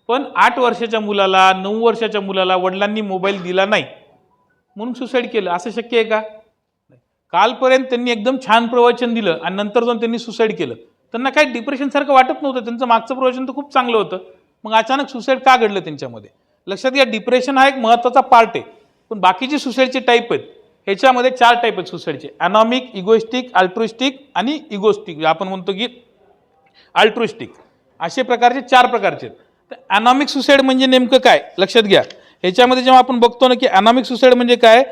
पण 8 वर्षाच्या मुलाला, 9 वर्षाच्या मुलाला वडिलांनी मोबाईल दिला नाही म्हणून सुसाईड केलं, असं शक्य आहे का? कालपर्यंत त्यांनी एकदम छान प्रवचन दिलं आणि नंतर जाऊन त्यांनी सुसाईड केलं. त्यांना काही डिप्रेशनसारखं वाटत नव्हतं, त्यांचं मागचं प्रवचन तर खूप चांगलं होतं. मग अचानक सुसाईड का घडलं त्यांच्यामध्ये? लक्षात घ्या, डिप्रेशन हा एक महत्त्वाचा पार्ट आहे. पण बाकीचे सुसाईडचे टाईप आहेत. ह्याच्यामध्ये 4 टाईप आहेत सुसाईडचे: अनॉमिक, इगोइस्टिक, अल्ट्रुइस्टिक आणि इगोस्टिक. आपण म्हणतो की अल्ट्रुइस्टिक. असे प्रकारचे 4 प्रकारचे आहेत. तर अनॉमिक सुसाईड म्हणजे नेमकं काय लक्षात घ्या. ह्याच्यामध्ये जेव्हा आपण बघतो ना की अनॉमिक सुसाईड म्हणजे काय,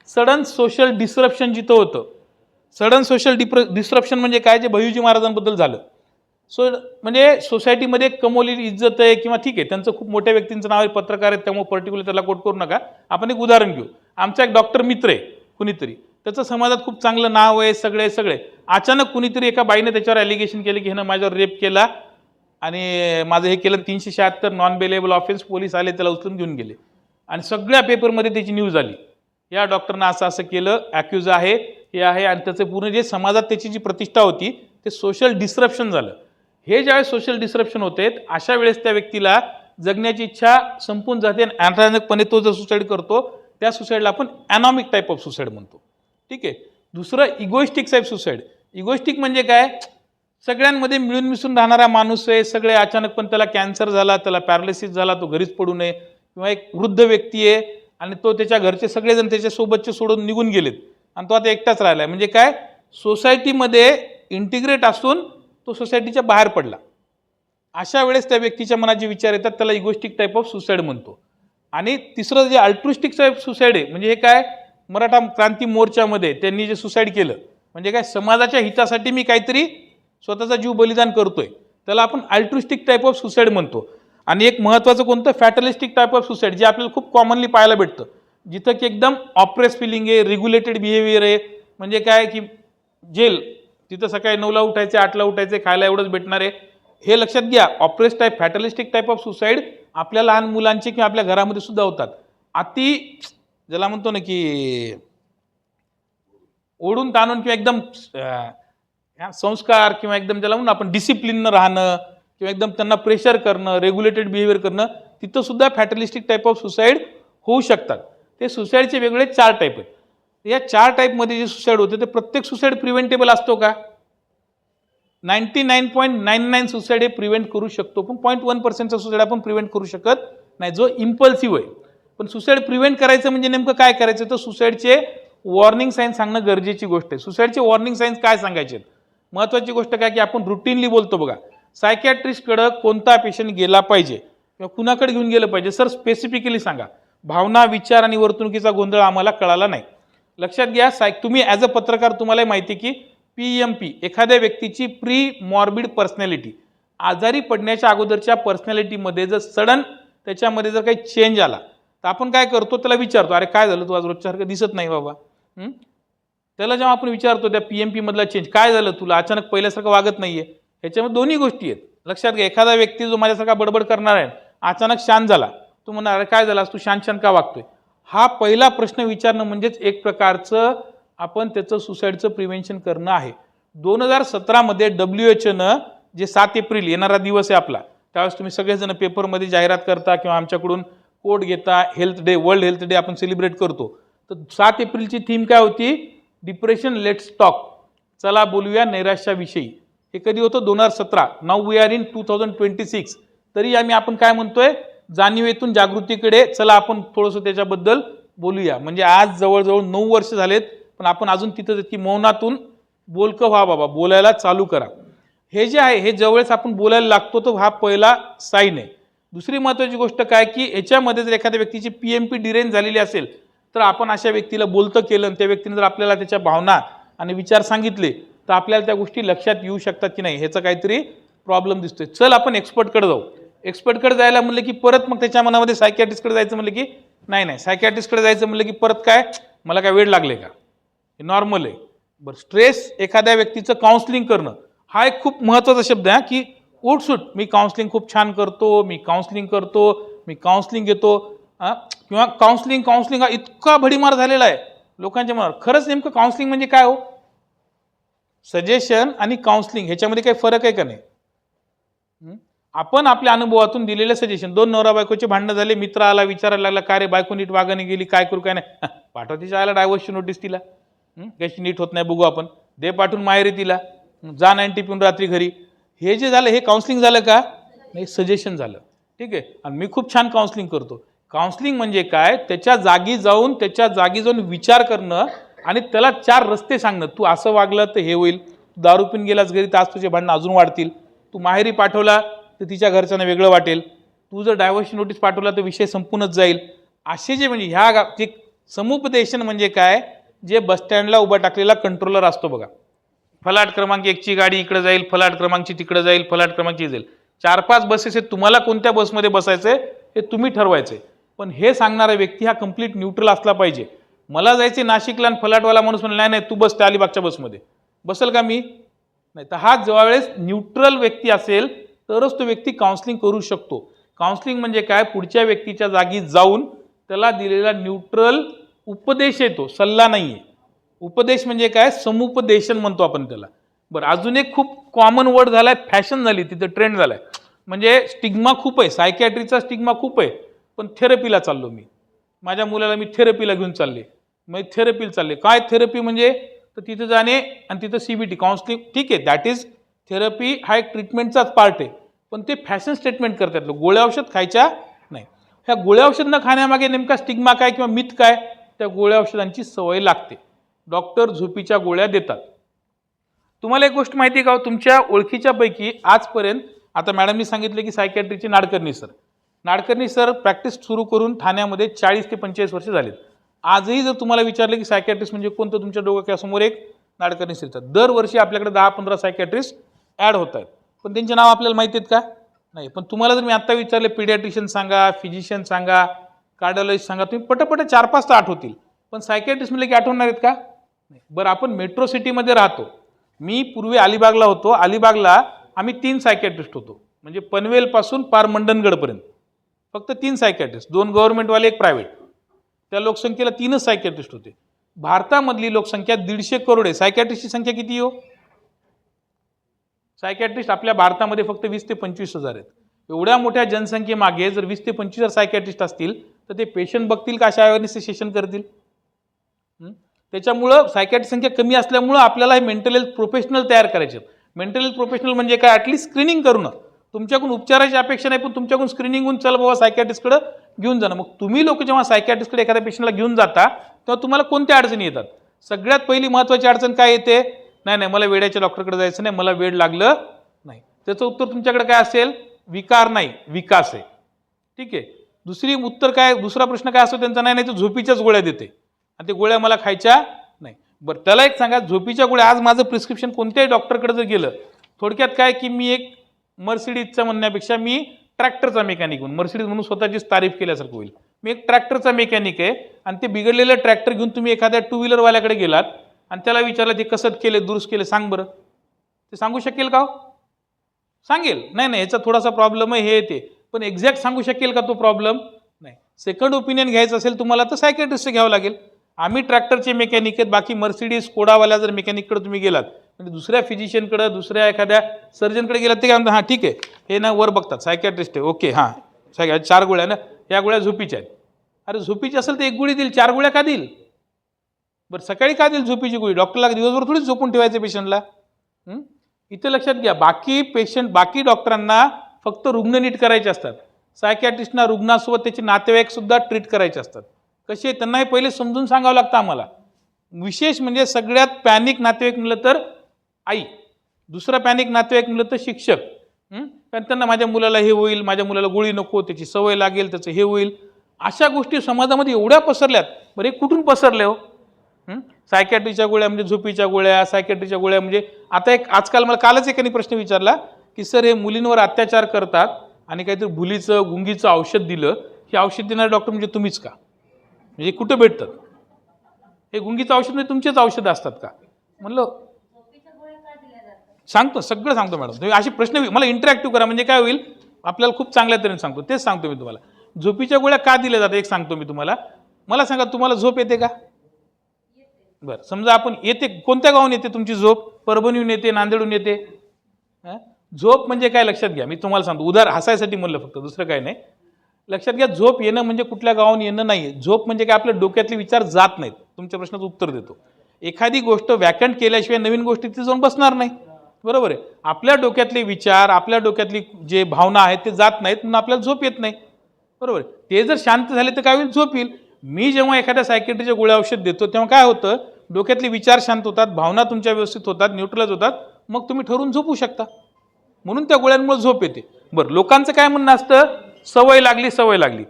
सडन सोशल डिस्रप्शन जिथं होतं. सडन सोशल डिस्रप्शन म्हणजे काय, जे भय्यूजी महाराजांबद्दल झालं. म्हणजे सोसायटीमध्ये कमवलेली इज्जत आहे, किंवा ठीक आहे त्यांचं खूप मोठ्या व्यक्तींचं नाव आहे, पत्रकार आहेत, त्यामुळे पर्टिक्युलर त्याला कोट करू नका. आपण एक उदाहरण घेऊ. आमचा एक डॉक्टर मित्र आहे कुणीतरी, त्याचं समाजात खूप चांगलं नाव आहे, सगळे. अचानक कुणीतरी एका बाईने त्याच्यावर ॲलिगेशन केलं की ह्यानं माझ्यावर रेप केला आणि माझं हे केलं. 376 नॉन बेलेबल ऑफेन्स, पोलीस आले, त्याला उचलून घेऊन गेले आणि सगळ्या पेपरमध्ये त्याची न्यूज आली. या डॉक्टरनं असं केलं, ॲक्युज आहे, हे आहे. आणि त्याचं पूर्ण जे समाजात त्याची जी प्रतिष्ठा होती ते सोशल डिस्रप्शन झालं. हे ज्यावेळेस सोशल डिस्रप्शन होते, अशा वेळेस त्या व्यक्तीला जगण्याची इच्छा संपून जाते आणि अचानकपणे तो जो सुसाईड करतो त्या सुसाईडला आपण अनॉमिक टाईप ऑफ सुसाईड म्हणतो. ठीक आहे. दुसरं इगोइस्टिक टाईप सुसाईड. इगोइस्टिक म्हणजे काय, सगळ्यांमध्ये मिळून मिसळून राहणारा माणूस आहे, सगळे अचानक पण त्याला कॅन्सर झाला, त्याला पॅरालिसिस झाला, तो घरीच पडू नये, किंवा एक वृद्ध व्यक्ती आहे आणि तो त्याच्या घरचे सगळेजण त्याच्यासोबतचे सोडून निघून गेलेत आणि तो आता एकटाच राहिला आहे. म्हणजे काय, सोसायटीमध्ये इंटिग्रेट असून तो सोसायटीच्या बाहेर पडला. अशा वेळेस त्या व्यक्तीच्या मनात जे विचार येतात त्याला इगोइस्टिक टाईप ऑफ सुसाईड म्हणतो. आणि तिसरं जे अल्ट्रुइस्टिक टाईप सुसाईड आहे, म्हणजे हे काय, मराठा क्रांती मोर्चामध्ये त्यांनी जे सुसाईड केलं, म्हणजे काय, समाजाच्या हितासाठी मी काहीतरी स्वतःचा जीव बलिदान करतोय, त्याला आपण अल्ट्रुइस्टिक टाईप ऑफ सुसाईड म्हणतो. आणि एक महत्त्वाचं कोणतं, फॅटलिस्टिक टाईप ऑफ सुसाईड, जे आपल्याला खूप कॉमनली पाहायला भेटतं, जिथं की एकदम ऑप्रेस फिलिंग आहे, रेग्युलेटेड बिहेवियर आहे. म्हणजे काय की जेल, तिथं सकाळी 9ला उठायचे, 8ला उठायचे, खायला एवढंच भेटणार आहे. हे लक्षात घ्या. Oppress type, fatalistic type of suicide आपल्या लहान मुलांचे किंवा आपल्या घरामध्ये सुद्धा होतात. ज्याला म्हणतो ना की ओढून ताणून किंवा एकदम संस्कार, किंवा एकदम ज्याला म्हणून आपण डिसिप्लिननं राहणं, किंवा एकदम त्यांना प्रेशर करणं, रेग्युलेटेड बिहेवियर करणं, तिथं सुद्धा फॅटलिस्टिक टाईप ऑफ सुसाईड होऊ शकतात. ते सुसाईडचे वेगळे 4 टाईप आहेत. या 4 टाईपमध्ये जे सुसाईड होते ते प्रत्येक सुसाईड प्रिव्हेंटेबल असतो का? 99.99 सुसाईड हे प्रिव्हेंट करू शकतो, पण 0.1% सुसाईड आपण प्रिव्हेंट करू शकत नाही, जो इम्पल्सिव्ह आहे. पण सुसाईड प्रिव्हेंट करायचं म्हणजे नेमकं काय करायचं, तर सुसाईडचे वॉर्निंग साईन्स सांगणं गरजेची गोष्ट आहे. सुसाईडचे वॉर्निंग साईन्स काय सांगायचे? महत्त्वाची गोष्ट काय की आपण रुटीनली बोलतो बघा, सायकॅट्रिस्टकडं कोणता पेशंट गेला पाहिजे किंवा कुणाकडे घेऊन गेलं पाहिजे, सर स्पेसिफिकली सांगा. भावना, विचार आणि वर्तणुकीचा गोंधळ आम्हाला कळाला नाही. लक्षात घ्या, तुम्ही ॲज अ पत्रकार तुम्हाला माहिती की PMP, एखाद्या व्यक्तीची प्री मॉर्बिड पर्सनॅलिटी, आजारी पडण्याच्या अगोदरच्या पर्सनॅलिटीमध्ये जर सडन त्याच्यामध्ये जर काही चेंज आला तर आपण काय करतो, त्याला विचारतो, अरे काय झालं, तू आज रोजच्यासारखं दिसत नाही बाबा. त्याला जेव्हा आपण विचारतो त्या PMP मधला चेंज काय झालं, तुला अचानक पहिल्यासारखं वागत नाहीये, ह्याच्यामध्ये दोन्ही गोष्टी आहेत. लक्षात घ्या, एखादा व्यक्ती जो माझ्यासारखा बडबड करणार आहे अचानक शांत झाला, तू म्हणणार अरे काय झाला, तू शांत शांत का वागतोय, हा पहिला प्रश्न विचारणं म्हणजेच एक प्रकारचं आपण त्याचं सुसाईडचं प्रिव्हेन्शन करणं आहे. 2017 मध्ये WHO जे 7 एप्रिल येणारा दिवस आहे आपला, त्यावेळेस तुम्ही सगळेजण पेपरमध्ये जाहिरात करता किंवा आमच्याकडून कोट घेता, health day, world health day आपण सेलिब्रेट करतो. तर 7 एप्रिलची थीम काय होती, डिप्रेशन लेट्स टॉक, चला बोलूया नैराश्याविषयी. हे कधी होतं 2017. Now we are in 2026. तरी आपण काय म्हणतोय, जाणीवेतून जागृतीकडे चला आपण थोडंसं त्याच्याबद्दल बोलूया. म्हणजे आज जवळजवळ 9 वर्ष झालेत, पण आपण अजून तिथं की मौनातून बोलकं व्हा बाबा, बोलायला चालू करा. हे जे आहे हे ज्यावेळेस आपण बोलायला लागतो तो हा पहिला साईन आहे. दुसरी महत्त्वाची गोष्ट काय की याच्यामध्ये जर एखाद्या व्यक्तीची PMP डिरेंज झालेली असेल तर आपण अशा व्यक्तीला बोलतं केलं आणि त्या व्यक्तीने जर आपल्याला त्याच्या भावना आणि विचार सांगितले तर आपल्याला त्या गोष्टी लक्षात येऊ शकतात की नाही, ह्याचा काहीतरी प्रॉब्लेम दिसतोय. चल आपण एक्सपर्टकडे जाऊ. एक्सपर्टकडे जायला म्हणलं की परत मग त्याच्या मनामध्ये सायकॅट्रिस्टकडे जायचं म्हणलं की नाही सायकॅट्रिस्टकडे जायचं म्हणलं की परत काय, मला काय वेळ लागले का, हे नॉर्मल आहे. बरं, स्ट्रेस एखाद्या व्यक्तीचं काउन्सिलिंग करणं हा एक खूप महत्त्वाचा शब्द आहे की उठसूट मी काउन्सिलिंग खूप छान करतो, मी काउन्सिलिंग करतो, मी काउन्सिलिंग घेतो, किंवा काउन्सिलिंग हा इतका भडीमार झालेला आहे लोकांच्या मनावर. खरंच नेमकं काउन्सिलिंग म्हणजे काय हो? सजेशन आणि काउन्सिलिंग ह्याच्यामध्ये काही फरक आहे का नाही? आपण आपल्या अनुभवातून दिलेलं सजेशन, 2 नवरा बायकोचे भांडणं झाले, मित्र आला विचारायला लागला का रे बायको नीट वागाने गेली, काय करू काय नाही, पाठवा तिच्या आयला डायव्हर्सची नोटीस तिला, कशी नीट होत नाही बघू आपण, दे पाठवून माहेरी तिला, जा 90 पिऊन रात्री घरी. हे जे झालं हे काउन्सिलिंग झालं का? नाही, सजेशन झालं. ठीक आहे. आणि मी खूप छान काउन्सिलिंग करतो. काउन्सिलिंग म्हणजे काय, त्याच्या जागी जाऊन विचार करणं आणि त्याला 4 रस्ते सांगणं. तू असं वागलं तर हे होईल, तू दारू पिऊन गेलास घरी तर आज तुझे भांडणं अजून वाढतील, तू माहेरी पाठवला तर तिच्या घरच्यांना वेगळं वाटेल, तू जर डायव्हर्शन नोटीस पाठवला तर विषय संपूनच जाईल. असे जे म्हणजे ह्या जे समुपदेशन म्हणजे काय, जे बसस्टँडला उभा टाकलेला कंट्रोलर असतो बघा, फलाट क्रमांक 1ची गाडी इकडे जाईल, फलाट क्रमांकची तिकडे जाईल, फलाट क्रमांकची जाईल, 4-5 बसेस आहेत, तुम्हाला कोणत्या बसमध्ये बसायचंय हे तुम्ही ठरवायचंय. पण हे सांगणारा व्यक्ती हा कंप्लीट न्यूट्रल असला पाहिजे. मला जायचे नाशिकला आणि फलाटवाला माणूस म्हणला नाही तू बस त्या अलिबागच्या बसमध्ये, बसेल का मी? नाही. तर हा ज्यावेळेस न्यूट्रल व्यक्ती असेल तरच तो व्यक्ती काउन्सिलिंग करू शकतो. काउन्सिलिंग म्हणजे काय, पुढच्या व्यक्तीच्या जागी जाऊन त्याला दिलेला न्यूट्रल उपदेश येतो, सल्ला नाहीये. उपदेश म्हणजे काय, समुपदेशन म्हणतो आपण त्याला. बरं, अजून एक खूप कॉमन वर्ड झालाय, फॅशन झाली, तिथं ट्रेंड झालाय, म्हणजे स्टिग्मा खूप आहे, सायकॅट्रीचा स्टिग्मा खूप आहे. पण थेरपीला चाललो मी, माझ्या मुलाला मी थेरपीला घेऊन चालले, मग थेरपीला चालले. काय थेरपी म्हणजे, तर तिथं जाणे आणि तिथं CBT काउन्सिलिंग, ठीक आहे, दॅट इज थेरपी, हा एक ट्रीटमेंटचाच पार्ट आहे. पण ते फॅशन स्टेटमेंट करतात लोक, गोळ्या औषध खायच्या नाही. ह्या गोळ्या औषध न खाण्यामागे नेमका स्टिग्मा काय किंवा मिथ काय, त्या गोळ्या औषधांची सवय लागते, डॉक्टर झोपीच्या गोळ्या देतात. तुम्हाला एक गोष्ट माहिती आहे का, तुमच्या ओळखीच्या पैकी आजपर्यंत, आता मॅडमनी सांगितले की सायकॅट्रीचे नाडकर्णी सर प्रॅक्टिस सुरू करून ठाण्यामध्ये 40 ते 45 वर्ष झालेत. आजही जर तुम्हाला विचारले की सायकॅट्रिस्ट म्हणजे कोणतं, तुमच्या डोक्यासमोर एक नाडकर्णी सर येतात. दरवर्षी आपल्याकडे 10-15 सायकॅट्रिस्ट ॲड होत आहेत, पण त्यांचे नाव आपल्याला माहिती आहेत का? नाही. पण तुम्हाला जर मी आत्ता विचारले पीडियाट्रिशियन सांगा, फिजिशियन सांगा, कार्डिओलॉजिस्ट सांगा, तुम्ही पटपट 4-5 तर आठवतील. पण सायकॅट्रिस्ट म्हणले की आठवणार आहेत का? नाही. बरं, आपण मेट्रो सिटीमध्ये राहतो. मी पूर्वी अलिबागला होतो. अलिबागला आम्ही 3 सायकॅट्रिस्ट होतो, म्हणजे पनवेलपासून पार मंडणगडपर्यंत फक्त 3 सायकॅट्रिस्ट, 2 गव्हर्नमेंटवाले, 1 प्रायव्हेट. त्या लोकसंख्येला 3च सायकॅट्रिस्ट होते. भारतामधली लोकसंख्या 150 करोड आहे. सायकॅट्रिस्टची संख्या किती हो? सायकॅट्रिस्ट आपल्या भारतामध्ये फक्त 20 ते 25 हजार आहेत. एवढ्या मोठ्या जनसंख्येमागे जर 20 ते 25 हजार सायकॅट्रिस्ट असतील तर ते पेशंट बघतील का, अशा अवेअरनेस सेशन करतील? त्याच्यामुळं सायकॅट्रिस्ट संख्या कमी असल्यामुळं आपल्याला हे मेंटल हेल्थ प्रोफेशनल तयार करायचे. मेंटल हेल्थ प्रोफेशनल म्हणजे काय, ॲटलीस्ट स्क्रीनिंग करणं. तुमच्याकडून उपचाराची अपेक्षा नाही, पण तुमच्याकडून स्क्रीनिंग होऊन चल बाबा सायकॅट्रिस्टकडे घेऊन जाणं. मग तुम्ही लोक जेव्हा सायकॅट्रिस्टकडे एखाद्या पेशंटला घेऊन जाता तेव्हा तुम्हाला कोणत्या अडचणी येतात? सगळ्यात पहिली महत्त्वाची अडचण काय येते, नाही मला वेड्याच्या डॉक्टरकडे जायचं नाही, मला वेड लागलं नाही. त्याचं उत्तर तुमच्याकडे काय असेल, विकार नाही विकास आहे. ठीक आहे. दुसरा प्रश्न काय असतो त्यांचा, नाही तर झोपीच्याच गोळ्या देते आणि ते गोळ्या मला खायच्या नाही. बरं, त्याला एक सांगा, झोपीच्या गोळ्या, आज माझं प्रिस्क्रिप्शन कोणत्याही डॉक्टरकडे जर गेलं, थोडक्यात काय की मी एक मर्सिडीजचा म्हणण्यापेक्षा मी ट्रॅक्टरचा मेकॅनिक म्हणून, मर्सिडीज म्हणून स्वतःचीच तारीफ केल्यासारखं होईल, मी एक ट्रॅक्टरचा मेकॅनिक आहे. आणि ते बिघडलेलं ट्रॅक्टर घेऊन तुम्ही एखाद्या 2 व्हीलरवाल्याकडे गेलात आणि त्याला विचारलं ते कसं केले दुरुस्त केले सांग बरं, ते सांगू शकेल का हो? सांगेल नाही नाही ह्याचा थोडासा प्रॉब्लेम आहे हे ते, पण एक्झॅक्ट सांगू शकेल का तो प्रॉब्लेम? नाही. सेकंड ओपिनियन घ्यायचं असेल तुम्हाला तर सायकॅट्रिस्ट घ्यावं लागेल. आम्ही ट्रॅक्टरचे मेकॅनिक आहेत, बाकी मर्सिडीज कोडावाल्या जर मेकॅनिककडे तुम्ही गेलात म्हणजे दुसऱ्या फिजिशियनकडे दुसऱ्या एखाद्या सर्जनकडे गेलात ते काय म्हणतात हां ठीक आहे हे ना वर बघतात सायकॅट्रिस्ट आहे ओके हां 4 गोळ्या ना या गोळ्या झोपीच्या आहेत. अरे झोपीची असेल तर 1 गोळी देईल, 4 गोळ्या का देईल? बरं सकाळी का देईल झोपीची गोळी? डॉक्टरला दिवसभर थोडीच झोपून ठेवायचं पेशंटला. इथं लक्षात घ्या बाकी डॉक्टरांना फक्त रुग्ण नीट करायचे असतात, सायकॅट्रिस्टना रुग्णासोबत त्याचे नातेवाईक सुद्धा ट्रीट करायचे असतात. कसे त्यांना हे पहिले समजून सांगावं लागतं आम्हाला. विशेष म्हणजे सगळ्यात पॅनिक नातेवाईक म्हणलं तर आई, दुसरा पॅनिक नातेवाईक म्हणलं तर शिक्षक. कारण त्यांना माझ्या मुलाला हे होईल, माझ्या मुलाला गोळी नको, त्याची सवय लागेल, त्याचं हे होईल, अशा गोष्टी समाजामध्ये एवढ्या पसरल्यात. बरं हे कुठून पसरले हो? सायकॅट्रीच्या गोळ्या म्हणजे झोपीच्या गोळ्या, सायकॅट्रीच्या गोळ्या म्हणजे आता एक आजकाल मला कालच एकाने प्रश्न विचारला की सर हे मुलींवर अत्याचार करतात आणि काहीतरी भुलीचं गुंगीचं औषध दिलं, हे औषध देणारे डॉक्टर म्हणजे तुम्हीच का? म्हणजे कुठं भेटतं हे गुंगीचं औषध? म्हणजे तुमचेच औषध असतात का? म्हणलं सांगतो, सगळं सांगतो मॅडम. तुम्ही असे प्रश्न मला इंटरॅक्टिव्ह करा म्हणजे काय होईल आपल्याला खूप चांगल्या तऱ्हेने सांगतो. तेच सांगतो मी तुम्हाला. झोपीच्या गोळ्या का दिल्या जातात एक सांगतो मी तुम्हाला. मला सांगा तुम्हाला झोप येते का? बरं समजा आपण येते, कोणत्या गावून येते तुमची झोप? परभणीहून येते, नांदेडहून येते? झोप म्हणजे काय लक्षात घ्या, मी तुम्हाला सांगतो उदाहरण हसायसाठी म्हणलं फक्त, दुसरं काय नाही. लक्षात घ्या झोप येणं म्हणजे कुठल्या गावाहून येणं नाही. झोप म्हणजे काय आपल्या डोक्यातले विचार जात नाहीत. तुमच्या प्रश्नाचं उत्तर देतो. एखादी गोष्ट वॅकंट केल्याशिवाय नवीन गोष्टी ती जाऊन बसणार नाही, बरोबर आहे. आपल्या डोक्यातले विचार आपल्या डोक्यातली जे भावना आहेत ते जात नाहीत म्हणून आपल्याला झोप येत नाही, बरोबर. ते जर शांत झाले तर काय होईल? झोप येईल. मी जेव्हा एखाद्या सायकॅट्रीच्या गोळ्या औषध देतो तेव्हा काय होतं, डोक्यातले विचार शांत होतात, भावना तुमच्या व्यवस्थित होतात, न्यूट्रलाइज होतात, मग तुम्ही ठरवून झोपू शकता. म्हणून त्या गोळ्यांमुळे झोप येते. बरं लोकांचं काय म्हणणं असतं, सवय लागली सवय लागली.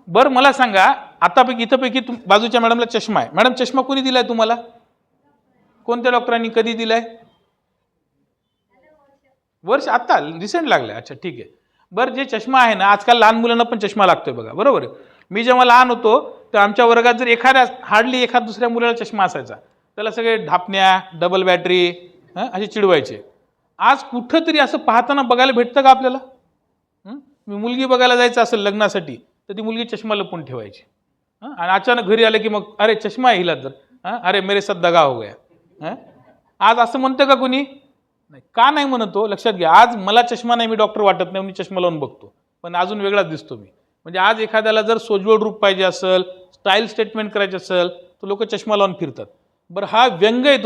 बरं मला सांगा आतापैकी इथंपैकी बाजूच्या मॅडमला चष्मा आहे. मॅडम चष्मा कोणी दिलाय तुम्हाला? कोणत्या डॉक्टरांनी कधी दिलाय? वर्ष आता रिसेंट लागलाय. अच्छा ठीक आहे. बरं जे चष्मा आहे ना आजकाल लहान मुलांना पण चष्मा लागतोय बघा, बरोबर आहे. मी जेव्हा लहान होतो तर आमच्या वर्गात जर हार्डली एखाद दुसऱ्या मुलाला चष्मा असायचा, त्याला सगळे ढापण्या, डबल बॅटरी असे चिडवायचे. आज कुठंतरी असं पाहताना बघायला भेटतं का आपल्याला? मी मुलगी बघायला जायचं असेल लग्नासाठी तर ती मुलगी चष्मा लपवून ठेवायची, आणि अचानक घरी आलं की मग अरे चष्मा आहे हिला तर, अरे मेरे साथ दगा हो गया. आज असं म्हणतं का कोणी? नाही. का नाही म्हणतो लक्षात घ्या. आज मला चष्मा नाही, मी डॉक्टर वाटत नाही, मी चष्मा लावून बघतो पण अजून वेगळाच दिसतो मी. म्हणजे आज एखाद्याला जर सोज्वळ रूप पाहिजे असेल, स्टाईल स्टेटमेंट करायचे असेल तर लोक चष्मा लावून फिरतात. बरं हा व्यंग आहे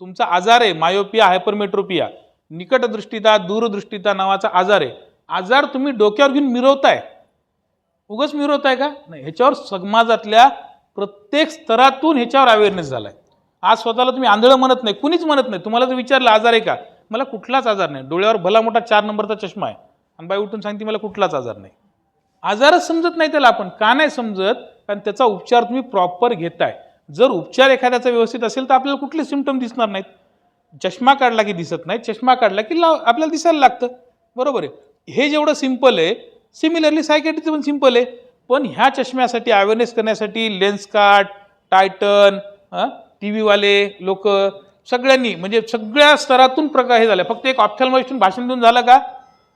तुमचा आजार आहे, मायोपिया हायपरमेट्रोपिया, निकटदृष्टिता दूरदृष्टिता नावाचा आजार आहे. आजार तुम्ही डोक्यावर घेऊन मिरवताय, उगाच मिरवताय का? नाही. ह्याच्यावर समाजातल्या प्रत्येक स्तरातून ह्याच्यावर अवेअरनेस झालाय. आज स्वतःला तुम्ही आंधळं म्हणत नाही, कुणीच म्हणत नाही. तुम्हाला जर विचारलं आजार आहे का, मला कुठलाच आजार नाही. डोळ्यावर भला मोठा 4 नंबरचा चष्मा आहे आणि बाई उठून सांगते मला कुठलाच आजार नाही. आजारच समजत नाही त्याला. आपण का नाही समजत? कारण त्याचा उपचार तुम्ही प्रॉपर घेताय. जर उपचार एखाद्याचा व्यवस्थित असेल तर आपल्याला कुठले सिम्पटम दिसणार नाहीत. चष्मा काढला की दिसत नाही, चष्मा काढला की आपल्याला दिसायला लागतं, बरोबर आहे. हे जेवढं सिम्पल आहे सिमिलरली सायकॅट्रीचं पण सिम्पल आहे. पण ह्या चष्म्यासाठी अवेअरनेस करण्यासाठी लेन्स कार्ट, टायटन, टी व्हीवाले लोक सगळ्यांनी म्हणजे सगळ्या स्तरातून प्रकार हे झाले. फक्त एक ऑप्थॅल्मॉलॉजिस्टून भाषण देऊन झालं का?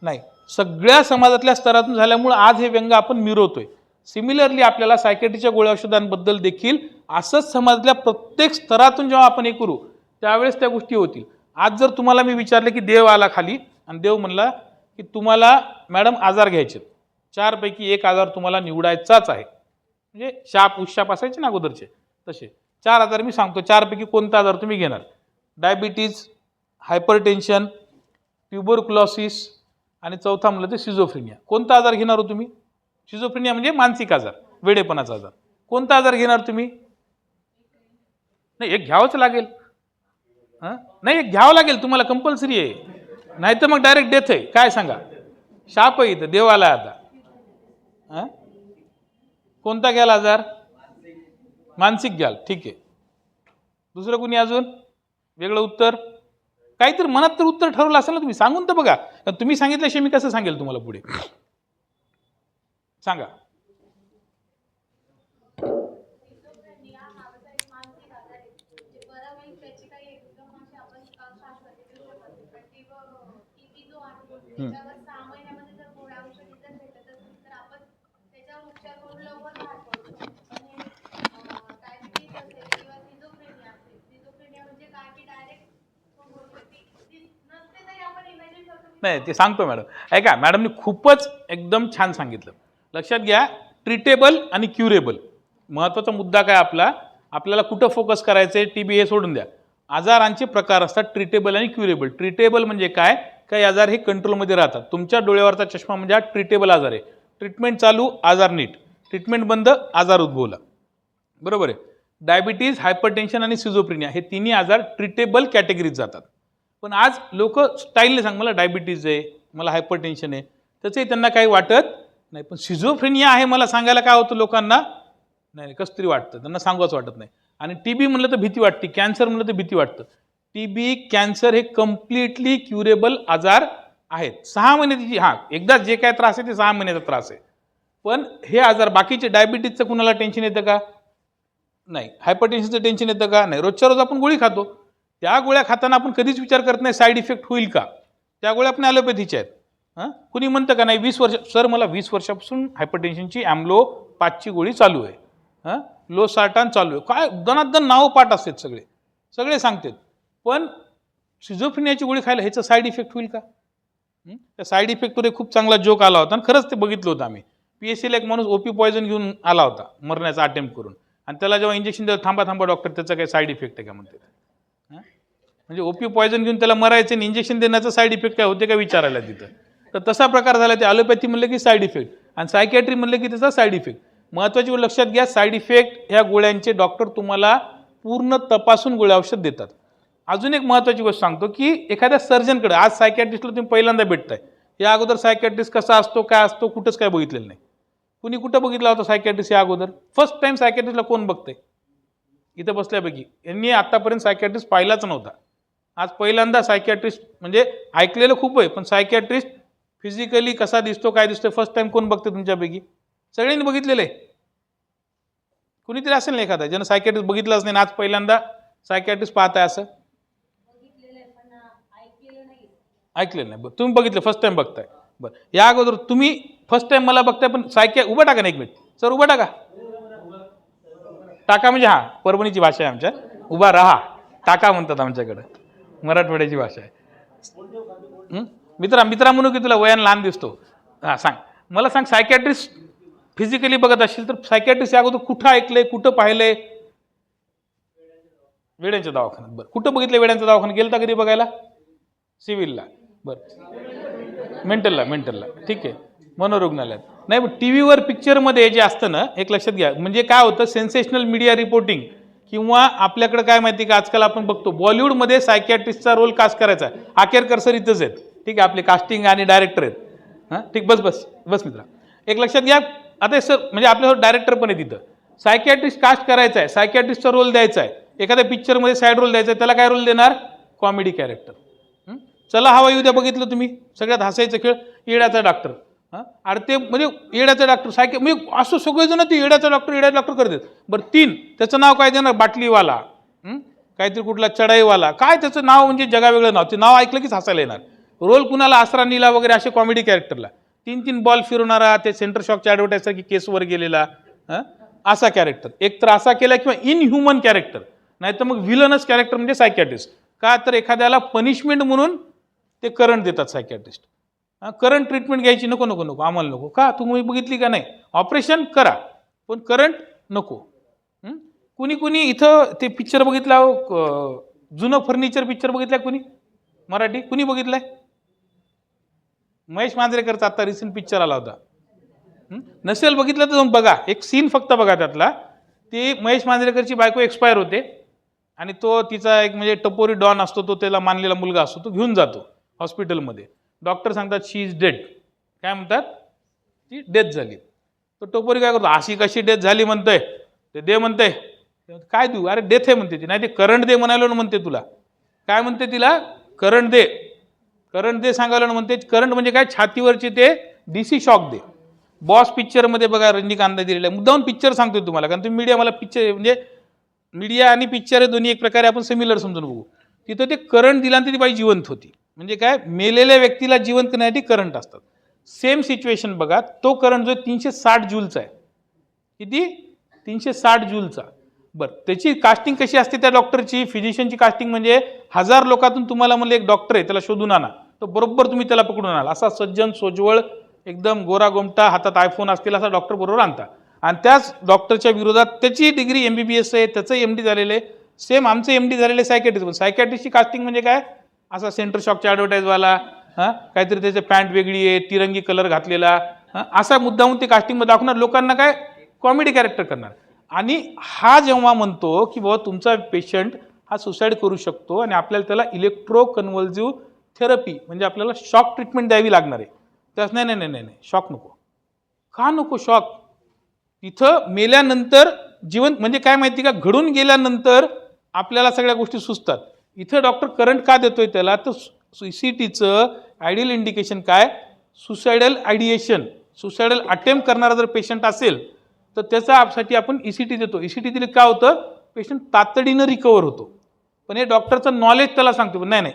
नाही. सगळ्या समाजातल्या स्तरातून झाल्यामुळे आज हे व्यंग आपण मिरवतोय. सिमिलरली आपल्याला सायकॅट्रीच्या गोळ्या औषधांबद्दल देखील असंच समाजातल्या प्रत्येक स्तरातून जेव्हा आपण हे करू त्यावेळेस त्या गोष्टी होतील. आज जर तुम्हाला मी विचारलं की देव आला खाली आणि देव म्हणला की तुम्हाला मॅडम आजार घ्यायचे, 4 पैकी 1 आजार तुम्हाला निवडायचाच आहे. म्हणजे शाप उशाप असायचे ना अगोदरचे तसे 4 आजार मी सांगतो. 4 पैकी कोणता आजार तुम्ही घेणार? डायबिटीज, हायपरटेन्शन, ट्युबरक्युलोसिस आणि चौथा म्हणलं तर शिझोफ्रेनिया. कोणता आजार घेणार हो तुम्ही? शिझोफ्रेनिया म्हणजे मानसिक आजार, वेडेपणाचा आजार. कोणता आजार घेणार तुम्ही? नाही एक घ्यावंच लागेल. नाही एक घ्यावं लागेल तुम्हाला, कंपल्सरी आहे. नाही तर मग डायरेक्ट डेथ आहे. काय सांगा? शाप आहे इथं, देव आला आता. कोणता घ्याल आजार? मानसिक घ्याल, ठीक आहे. दुसरं कुणी अजून वेगळं उत्तर? काहीतरी मनात तर उत्तर ठरवलं असेल ना तुम्ही, सांगून तर बघा. तुम्ही सांगितल्याशिवाय मी कसं सांगेल तुम्हाला पुढे? सांगा. हम्म. त्याच्यावर 6 महिन्यामध्ये जर गोळ्या औषधी जर भेटत असेल तर आपण त्याच्यावर उपचार करून लवकर बाहेर पडू शकतो. पण हे डायबिटीज असेल किंवा सिझोफ्रेनिया असेल, सिझोफ्रेनिया म्हणजे काय की डायरेक्ट नसते तरी आपण इमॅजिन करतो. नाही ते सांगतो मॅडम. ऐका, मॅडमनी खूपच एकदम छान सांगितलं. लक्षात घ्या, ट्रीटेबल आणि क्युरेबल. महत्त्वाचा मुद्दा काय आपल्याला कुठं फोकस करायचं आहे? टीबी हे सोडून द्या. आजारांचे प्रकार असतात ट्रीटेबल आणि क्युरेबल. ट्रीटेबल म्हणजे काय? काही आजार हे कंट्रोलमध्ये राहतात. तुमच्या डोळ्यावरचा चष्मा म्हणजे हा ट्रीटेबल आजार आहे. ट्रीटमेंट चालू, आजार नीट. ट्रीटमेंट बंद, आजार उद्भवला. बरोबर आहे. डायबिटीज, हायपरटेन्शन आणि सिझोफ्रेनिया हे तिन्ही आजार ट्रीटेबल कॅटेगरीत जातात. पण आज लोक स्टाईलने सांग, मला डायबिटीज आहे, मला हायपरटेन्शन आहे, त्याचंही त्यांना काही वाटत नाही. पण सिझोफ्रेनिया आहे मला सांगायला काय होतं लोकांना? नाही, कसं तरी वाटतं, त्यांना सांगावंच वाटत नाही. आणि टीबी म्हणलं तर भीती वाटते, कॅन्सर म्हणलं तर भीती वाटतं. टीबी, कॅन्सर हे कम्प्लिटली क्युरेबल आजार आहेत. 6 महिन्याची, हां एकदा जे काय त्रास आहे ते 6 महिन्याचा त्रास आहे. पण हे आजार बाकीचे, डायबिटीजचं कुणाला टेन्शन येतं का? नाही. हायपरटेन्शनचं टेन्शन येतं का? नाही. रोजच्या रोज आपण गोळी खातो. त्या गोळ्या खाताना आपण कधीच विचार करत नाही साईड इफेक्ट होईल का? त्या गोळ्या आपण ॲलोपॅथीच्या आहेत. कुणी म्हणतं का नाही 20 वर्ष, सर मला 20 वर्षापासून हायपरटेन्शनची ॲम्लो 5ची गोळी चालू आहे, लो सार्टान चालू आहे. काय दनादन नावं पाठ असतात, सगळे सांगतात. पण सिझोफ्रेनियाची गोळी खायला ह्याचं साईड इफेक्ट होईल का? त्या साईड इफेक्टवर खूप चांगला जोक आला होता आणि खरंच ते बघितलं होतं आम्ही. PSCला एक माणूस ओपी पॉयझन घेऊन आला होता मरण्याचा अटेम्प्ट करून, आणि त्याला जेव्हा इंजेक्शन दिलं, थांबा डॉक्टर त्याचा काही साईड इफेक्ट आहे का म्हणते. म्हणजे ओपी पॉयझन घेऊन त्याला मरायचं आणि इंजेक्शन देण्याचं साईड इफेक्ट काय होते का विचारायला तिथं. तर तसा प्रकार झाला. ते ॲलोपॅथी म्हणलं की साईड इफेक्ट, आणि सायकॅट्री म्हणलं की त्याचा साईड इफेक्ट. महत्त्वाची गोष्ट लक्षात घ्या, साईड इफेक्ट ह्या गोळ्यांचे डॉक्टर तुम्हाला पूर्ण तपासून गोळ्या औषध देतात. अजून एक महत्त्वाची गोष्ट सांगतो की एखाद्या सर्जनकडे, आज सायकॅट्रिस्टला तुम्ही पहिल्यांदा भेटताय, या अगोदर सायकॅट्रिस्ट कसा असतो, काय असतो, कुठंच काय बघितलेलं नाही. कुणी कुठं बघितला होता सायकॅट्रिस्ट या अगोदर? फर्स्ट टाइम सायकॅट्रिस्टला कोण बघतंय? इथं बसल्यापैकी यांनी आतापर्यंत सायकॅट्रिस्ट पाहिलाच नव्हता. आज पहिल्यांदा सायकॅट्रिस्ट, म्हणजे ऐकलेलं खूप आहे, पण सायकॅट्रिस्ट फिजिकली कसा दिसतो, काय दिसतो, फर्स्ट टाइम कोण बघते तुमच्यापैकी? सगळ्यांनी बघितलेलं आहे. कुणीतरी असेल ना एखादा ज्यानं सायकॅट्रिस्ट बघितलंच नाही, आज पहिल्यांदा सायकॅट्रिस्ट पाहताय असं? ऐकलेलं नाही. बरं, तुम्ही बघितलं, फर्स्ट टाइम बघताय. बरं, या अगोदर तुम्ही फर्स्ट टाइम मला बघताय, पण उभा टाका ना एक मिनिट, सर उभा टाका. टाका म्हणजे हां, परभणीची भाषा आहे आमच्या, उभा राहा, टाका म्हणतात आमच्याकडं, मराठवाड्याची भाषा आहे. मित्रा म्हणू की तुला वयानं लहान दिसतो. हां सांग, मला सांग, सायकॅट्रिस्ट फिजिकली बघत असेल तर सायकॅट्रिस्ट या अगोदर कुठं ऐकलंय, कुठं पाहिलंय? वेड्यांच्या दवाखान्यात. बरं, कुठं बघितलं वेड्यांच्या दवाखान्यात? गेलता कधी बघायला? सिव्हिलला. बरं, मेंटलला ठीक आहे, मनोरुग्णालयात नाही. पण टीव्हीवर पिक्चरमध्ये जे असतं ना, एक लक्षात घ्या, म्हणजे काय होतं, सेन्सेशनल मीडिया रिपोर्टिंग, किंवा आपल्याकडे काय माहिती का, आजकाल आपण बघतो बॉलिवूडमध्ये सायकॅट्रिस्टचा रोल कास्ट करायचा आहे. आकेरकर सर इथंच आहेत, ठीक आहे, आपले कास्टिंग आणि डायरेक्टर आहेत. ठीक, बस मित्रा, एक लक्षात घ्या. आता सर म्हणजे आपल्यासोबत डायरेक्टर पण आहे तिथं, सायकॅट्रिस्ट कास्ट करायचा आहे, सायकॅट्रिस्टचा रोल द्यायचा आहे, एखाद्या पिक्चरमध्ये साईड रोल द्यायचा आहे, त्याला काय रोल देणार? Comedy character. चला हवा येऊ द्या बघितलं तुम्ही, सगळ्यात हसायचं खेळ, येड्याचा डॉक्टर. अरे ते म्हणजे येड्याचा डॉक्टर, म्हणजे असं सगळेजण ते येड्याचा डॉक्टर करतात. बरं, 3 त्याचं नाव काय देणार? बाटलीवाला, काहीतरी कुठला चढाईवाला, काय त्याचं नाव, म्हणजे जगावेगळं नाव. ते नाव ऐकलं कीच हसायला येणार. रोल कुणाला? आसरा नीला वगैरे असे कॉमेडी कॅरेक्टरला. 3 बॉल फिरवणारा, ते सेंटर शॉकच्या ॲडव्हर्टाईजचा की केसवर गेलेला, असा कॅरेक्टर. एक तर असा केला, किंवा इनह्युमन कॅरेक्टर, नाही तर मग व्हिलनस कॅरेक्टर म्हणजे सायकॅट्रिस्ट. का तर एखाद्याला पनिशमेंट म्हणून ते करंट देतात सायकॅट्रिस्ट. करंट ट्रीटमेंट घ्यायची, नको आम्हाला नको. का? तुम्ही बघितली का नाही? ऑपरेशन करा पण करंट नको. कुणी इथं ते पिक्चर बघितला, जुनं फर्निचर पिक्चर बघितलाय कुणी? मराठी कुणी बघितलाय? महेश मांजरेकरचा आता रिसेंट पिक्चर आला होता. नसेल बघितलं तर जाऊन बघा, एक सीन फक्त बघा त्यातला. ते महेश मांजरेकरची बायको एक्सपायर होते, आणि तो तिचा एक म्हणजे टपोरी डॉन असतो, तो त्याला मानलेला मुलगा असतो, तो घेऊन जातो हॉस्पिटलमध्ये. डॉक्टर सांगतात शी इज डेड. काय म्हणतात? ती डेथ झाली. तो टपोरी काय करतो, अशी कशी डेथ झाली म्हणतोय, ते दे म्हणतंय. काय देऊ? अरे डेथ आहे म्हणते ती. नाही, ते करंट दे म्हणालो ना म्हणते तुला. काय म्हणते तिला? करंट दे सांगायला ना म्हणते. करंट म्हणजे काय? छातीवरची ते DC शॉक दे. बॉस पिक्चरमध्ये बघा रजनीकांत दिलेला आहे. मुद्दाहून पिक्चर सांगतोय तुम्हाला, कारण तुम्ही मीडिया, मला पिक्चर म्हणजे मीडिया आणि पिक्चर हे दोन्ही एक प्रकारे आपण सिमिलर समजून बघू. तिथं ते करंट दिला आणि ती बाई जिवंत होती. म्हणजे काय, मेलेल्या व्यक्तीला जिवंत करण्यासाठी करंट असतात. सेम सिच्युएशन बघा, तो करंट जो 360 जूलचा आहे. किती? 360 जूलचा. बरं, त्याची कास्टिंग कशी असते त्या डॉक्टरची, फिजिशियनची कास्टिंग म्हणजे 1000 लोकांतून तुम्हाला म्हणलं एक डॉक्टर आहे, त्याला शोधून आणा, तर बरोबर तुम्ही त्याला पकडून आणाल. असा सज्जन सोजवळ एकदम गोरा गोमटा, हातात आयफोन असतील असा डॉक्टर बरोबर आणता. आणि त्याच डॉक्टरच्या विरोधात त्याची डिग्री MBBS आहे, त्याचं MD झालेलं आहे, सेम आमचं MD झालेलं सायकॅट्रिस्ट. पण सायकॅट्रिस्टची कास्टिंग म्हणजे काय, असा सेंटर शॉकचा ॲडव्हर्टाईजवाला, काहीतरी त्याचे पॅन्ट वेगळी आहे, तिरंगी कलर घातलेला, असा मुद्दाहून ते कास्टिंगमध्ये दाखवणार, लोकांना काय कॉमेडी कॅरेक्टर करणार. आणि हा जेव्हा म्हणतो की बाबा तुमचा पेशंट हा सुसाईड करू शकतो आणि आपल्याला त्याला इलेक्ट्रो कन्व्हल्सिव्ह थेरपी म्हणजे आपल्याला शॉक ट्रीटमेंट द्यावी लागणार आहे, त्यास नाही नाही नाही नाही शॉक नको. का नको शॉक? इथं मेल्यानंतर जीवन म्हणजे काय माहिती का, घडून गेल्यानंतर आपल्याला सगळ्या गोष्टी सुचतात. इथं डॉक्टर करंट का देतोय त्याला, तर CCTचं आयडियल इंडिकेशन काय, सुसायडल आयडिएशन, सुसायडल अटेम्प्ट करणारा जर पेशंट असेल तर त्याच्यासाठी आपण ECT देतो. ECT दिले काय होतं, पेशंट तातडीनं रिकवर होतो. पण हे डॉक्टरचं नॉलेज त्याला सांगतो नाही नाही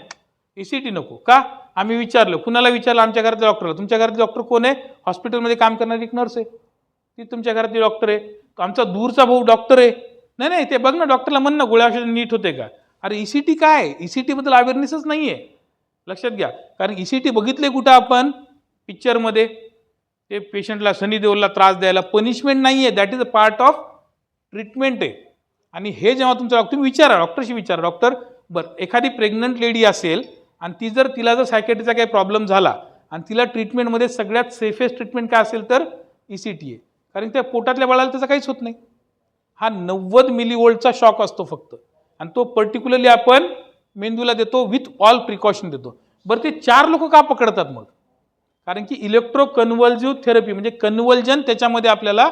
ECT नको. का? आम्ही विचारलं, कुणाला विचारलं, आमच्या घरातल्या डॉक्टरला. तुमच्या घरातले डॉक्टर कोण आहे? हॉस्पिटलमध्ये काम करणारी एक नर्स आहे, ती तुमच्या घरातली डॉक्टर आहे. आमचा दूरचा भाऊ डॉक्टर आहे. नाही नाही ते बघ ना, डॉक्टरला म्हण ना गोळ्या औषध नीट होते का. अरे ECT काय, ECT बद्दल अवेअरनेसच नाही आहे. लक्षात घ्या, कारण ECT बघितले कुठं आपण पिक्चरमध्ये, ते पेशंटला सनी देओलला त्रास द्यायला पनिशमेंट नाही आहे, that is a part of treatment आहे. आणि हे जेव्हा तुमचं तुम्ही विचारा, डॉक्टरशी विचारा, डॉक्टर बरं एखादी प्रेग्नंट लेडी असेल आणि तिला जर सायकॅट्रीचा काही प्रॉब्लेम झाला आणि तिला ट्रीटमेंटमध्ये सगळ्यात सेफेस्ट ट्रीटमेंट काय असेल तर ECT आहे. कारण त्या पोटातल्या बाळाला त्याचं काहीच होत नाही. हा 90 मिलीव्होल्टचा शॉक असतो फक्त, आणि तो पर्टिक्युलरली आपण मेंदूला देतो विथ ऑल प्रिकॉशन देतो. बरं ते 4 लोक का पकडतात मग? कारण की इलेक्ट्रो कन्व्हल्सिव्ह थेरपी म्हणजे कन्व्हल्जन त्याच्यामध्ये आपल्याला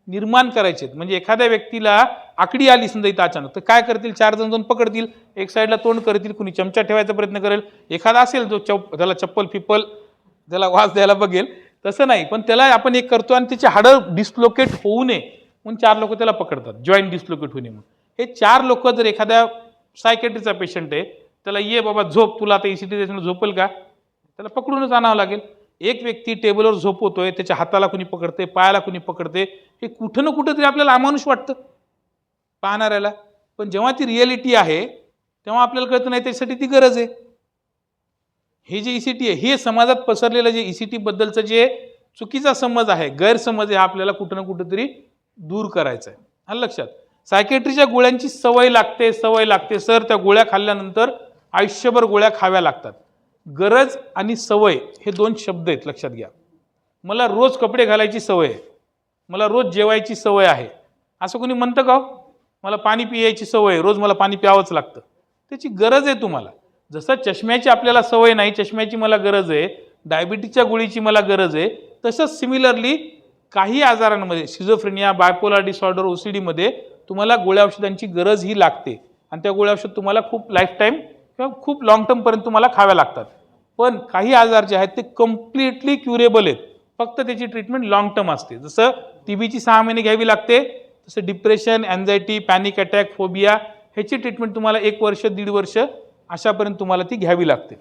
निर्माण करायचे. म्हणजे एखाद्या व्यक्तीला आकडी आली समजा इथं अचानक, तर काय करतील, 4 जण जाऊन पकडतील, एक साईडला तोंड करतील, कुणी चमचा ठेवायचा प्रयत्न करेल, एखादा असेल जो त्याला चप्पल फिप्पल त्याला वास द्यायला बघेल, तसं नाही. पण त्याला आपण एक करतो आणि त्याची हाडं डिस्लोकेट होऊ नये म्हणून 4 लोक त्याला पकडतात, जॉईंट डिस्लोकेट होऊ नये म्हणून. हे 4 लोक जर एखाद्या सायकॅट्रीचा पेशंट आहे, त्याला ये बाबा झोप, तुला आता ECT द्यायचं झोपेल का, त्याला पकडूनच आणावं लागेल. एक व्यक्ती टेबलवर झोपवतोय, त्याच्या हाताला कुणी पकडते, पायाला कुणी पकडते, हे कुठं ना कुठं तरी आपल्याला अमानुष वाटतं पाहणाऱ्याला. पण जेव्हा ती रिॲलिटी आहे तेव्हा आपल्याला कळतं नाही, त्याच्यासाठी ती गरज आहे. हे जे ECT आहे, हे समाजात पसरलेलं जे ECT बद्दलचं जे चुकीचा समज आहे, गैरसमज आहे, हा आपल्याला कुठं ना कुठं तरी दूर करायचा आहे. हा लक्षात. सायकॅट्रीच्या गोळ्यांची सवय लागते सर, त्या गोळ्या खाल्ल्यानंतर आयुष्यभर गोळ्या खाव्या लागतात. गरज आणि सवय हे 2 शब्द आहेत, लक्षात घ्या. मला रोज कपडे घालायची सवय आहे, मला रोज जेवायची सवय आहे, असं कोणी म्हणतं का? मला पाणी पियायची सवय आहे, रोज मला पाणी प्यावंच लागतं, त्याची गरज आहे तुम्हाला. जसं चष्म्याची आपल्याला सवय नाही, चष्म्याची मला गरज आहे, डायबिटीसच्या गोळीची मला गरज आहे, तसंच सिमिलरली काही आजारांमध्ये, शिझोफ्रेनिया, बायपोलर डिसऑर्डर, OCD मध्ये तुम्हाला गोळ्या औषधांची गरज ही लागते. आणि त्या गोळ्या औषध तुम्हाला खूप लाईफटाईम किंवा खूप लॉंग टर्मपर्यंत तुम्हाला खाव्या लागतात. पण काही आजार जे आहेत ते कम्प्लिटली क्युरेबल आहेत, फक्त त्याची ट्रीटमेंट लॉंग टर्म असते. जसं TBची 6 महिने घ्यावी लागते, तसं depression, anxiety, panic attack, phobia ह्याची ट्रीटमेंट तुम्हाला 1 वर्ष 1.5 वर्ष अशापर्यंत तुम्हाला ती घ्यावी लागते.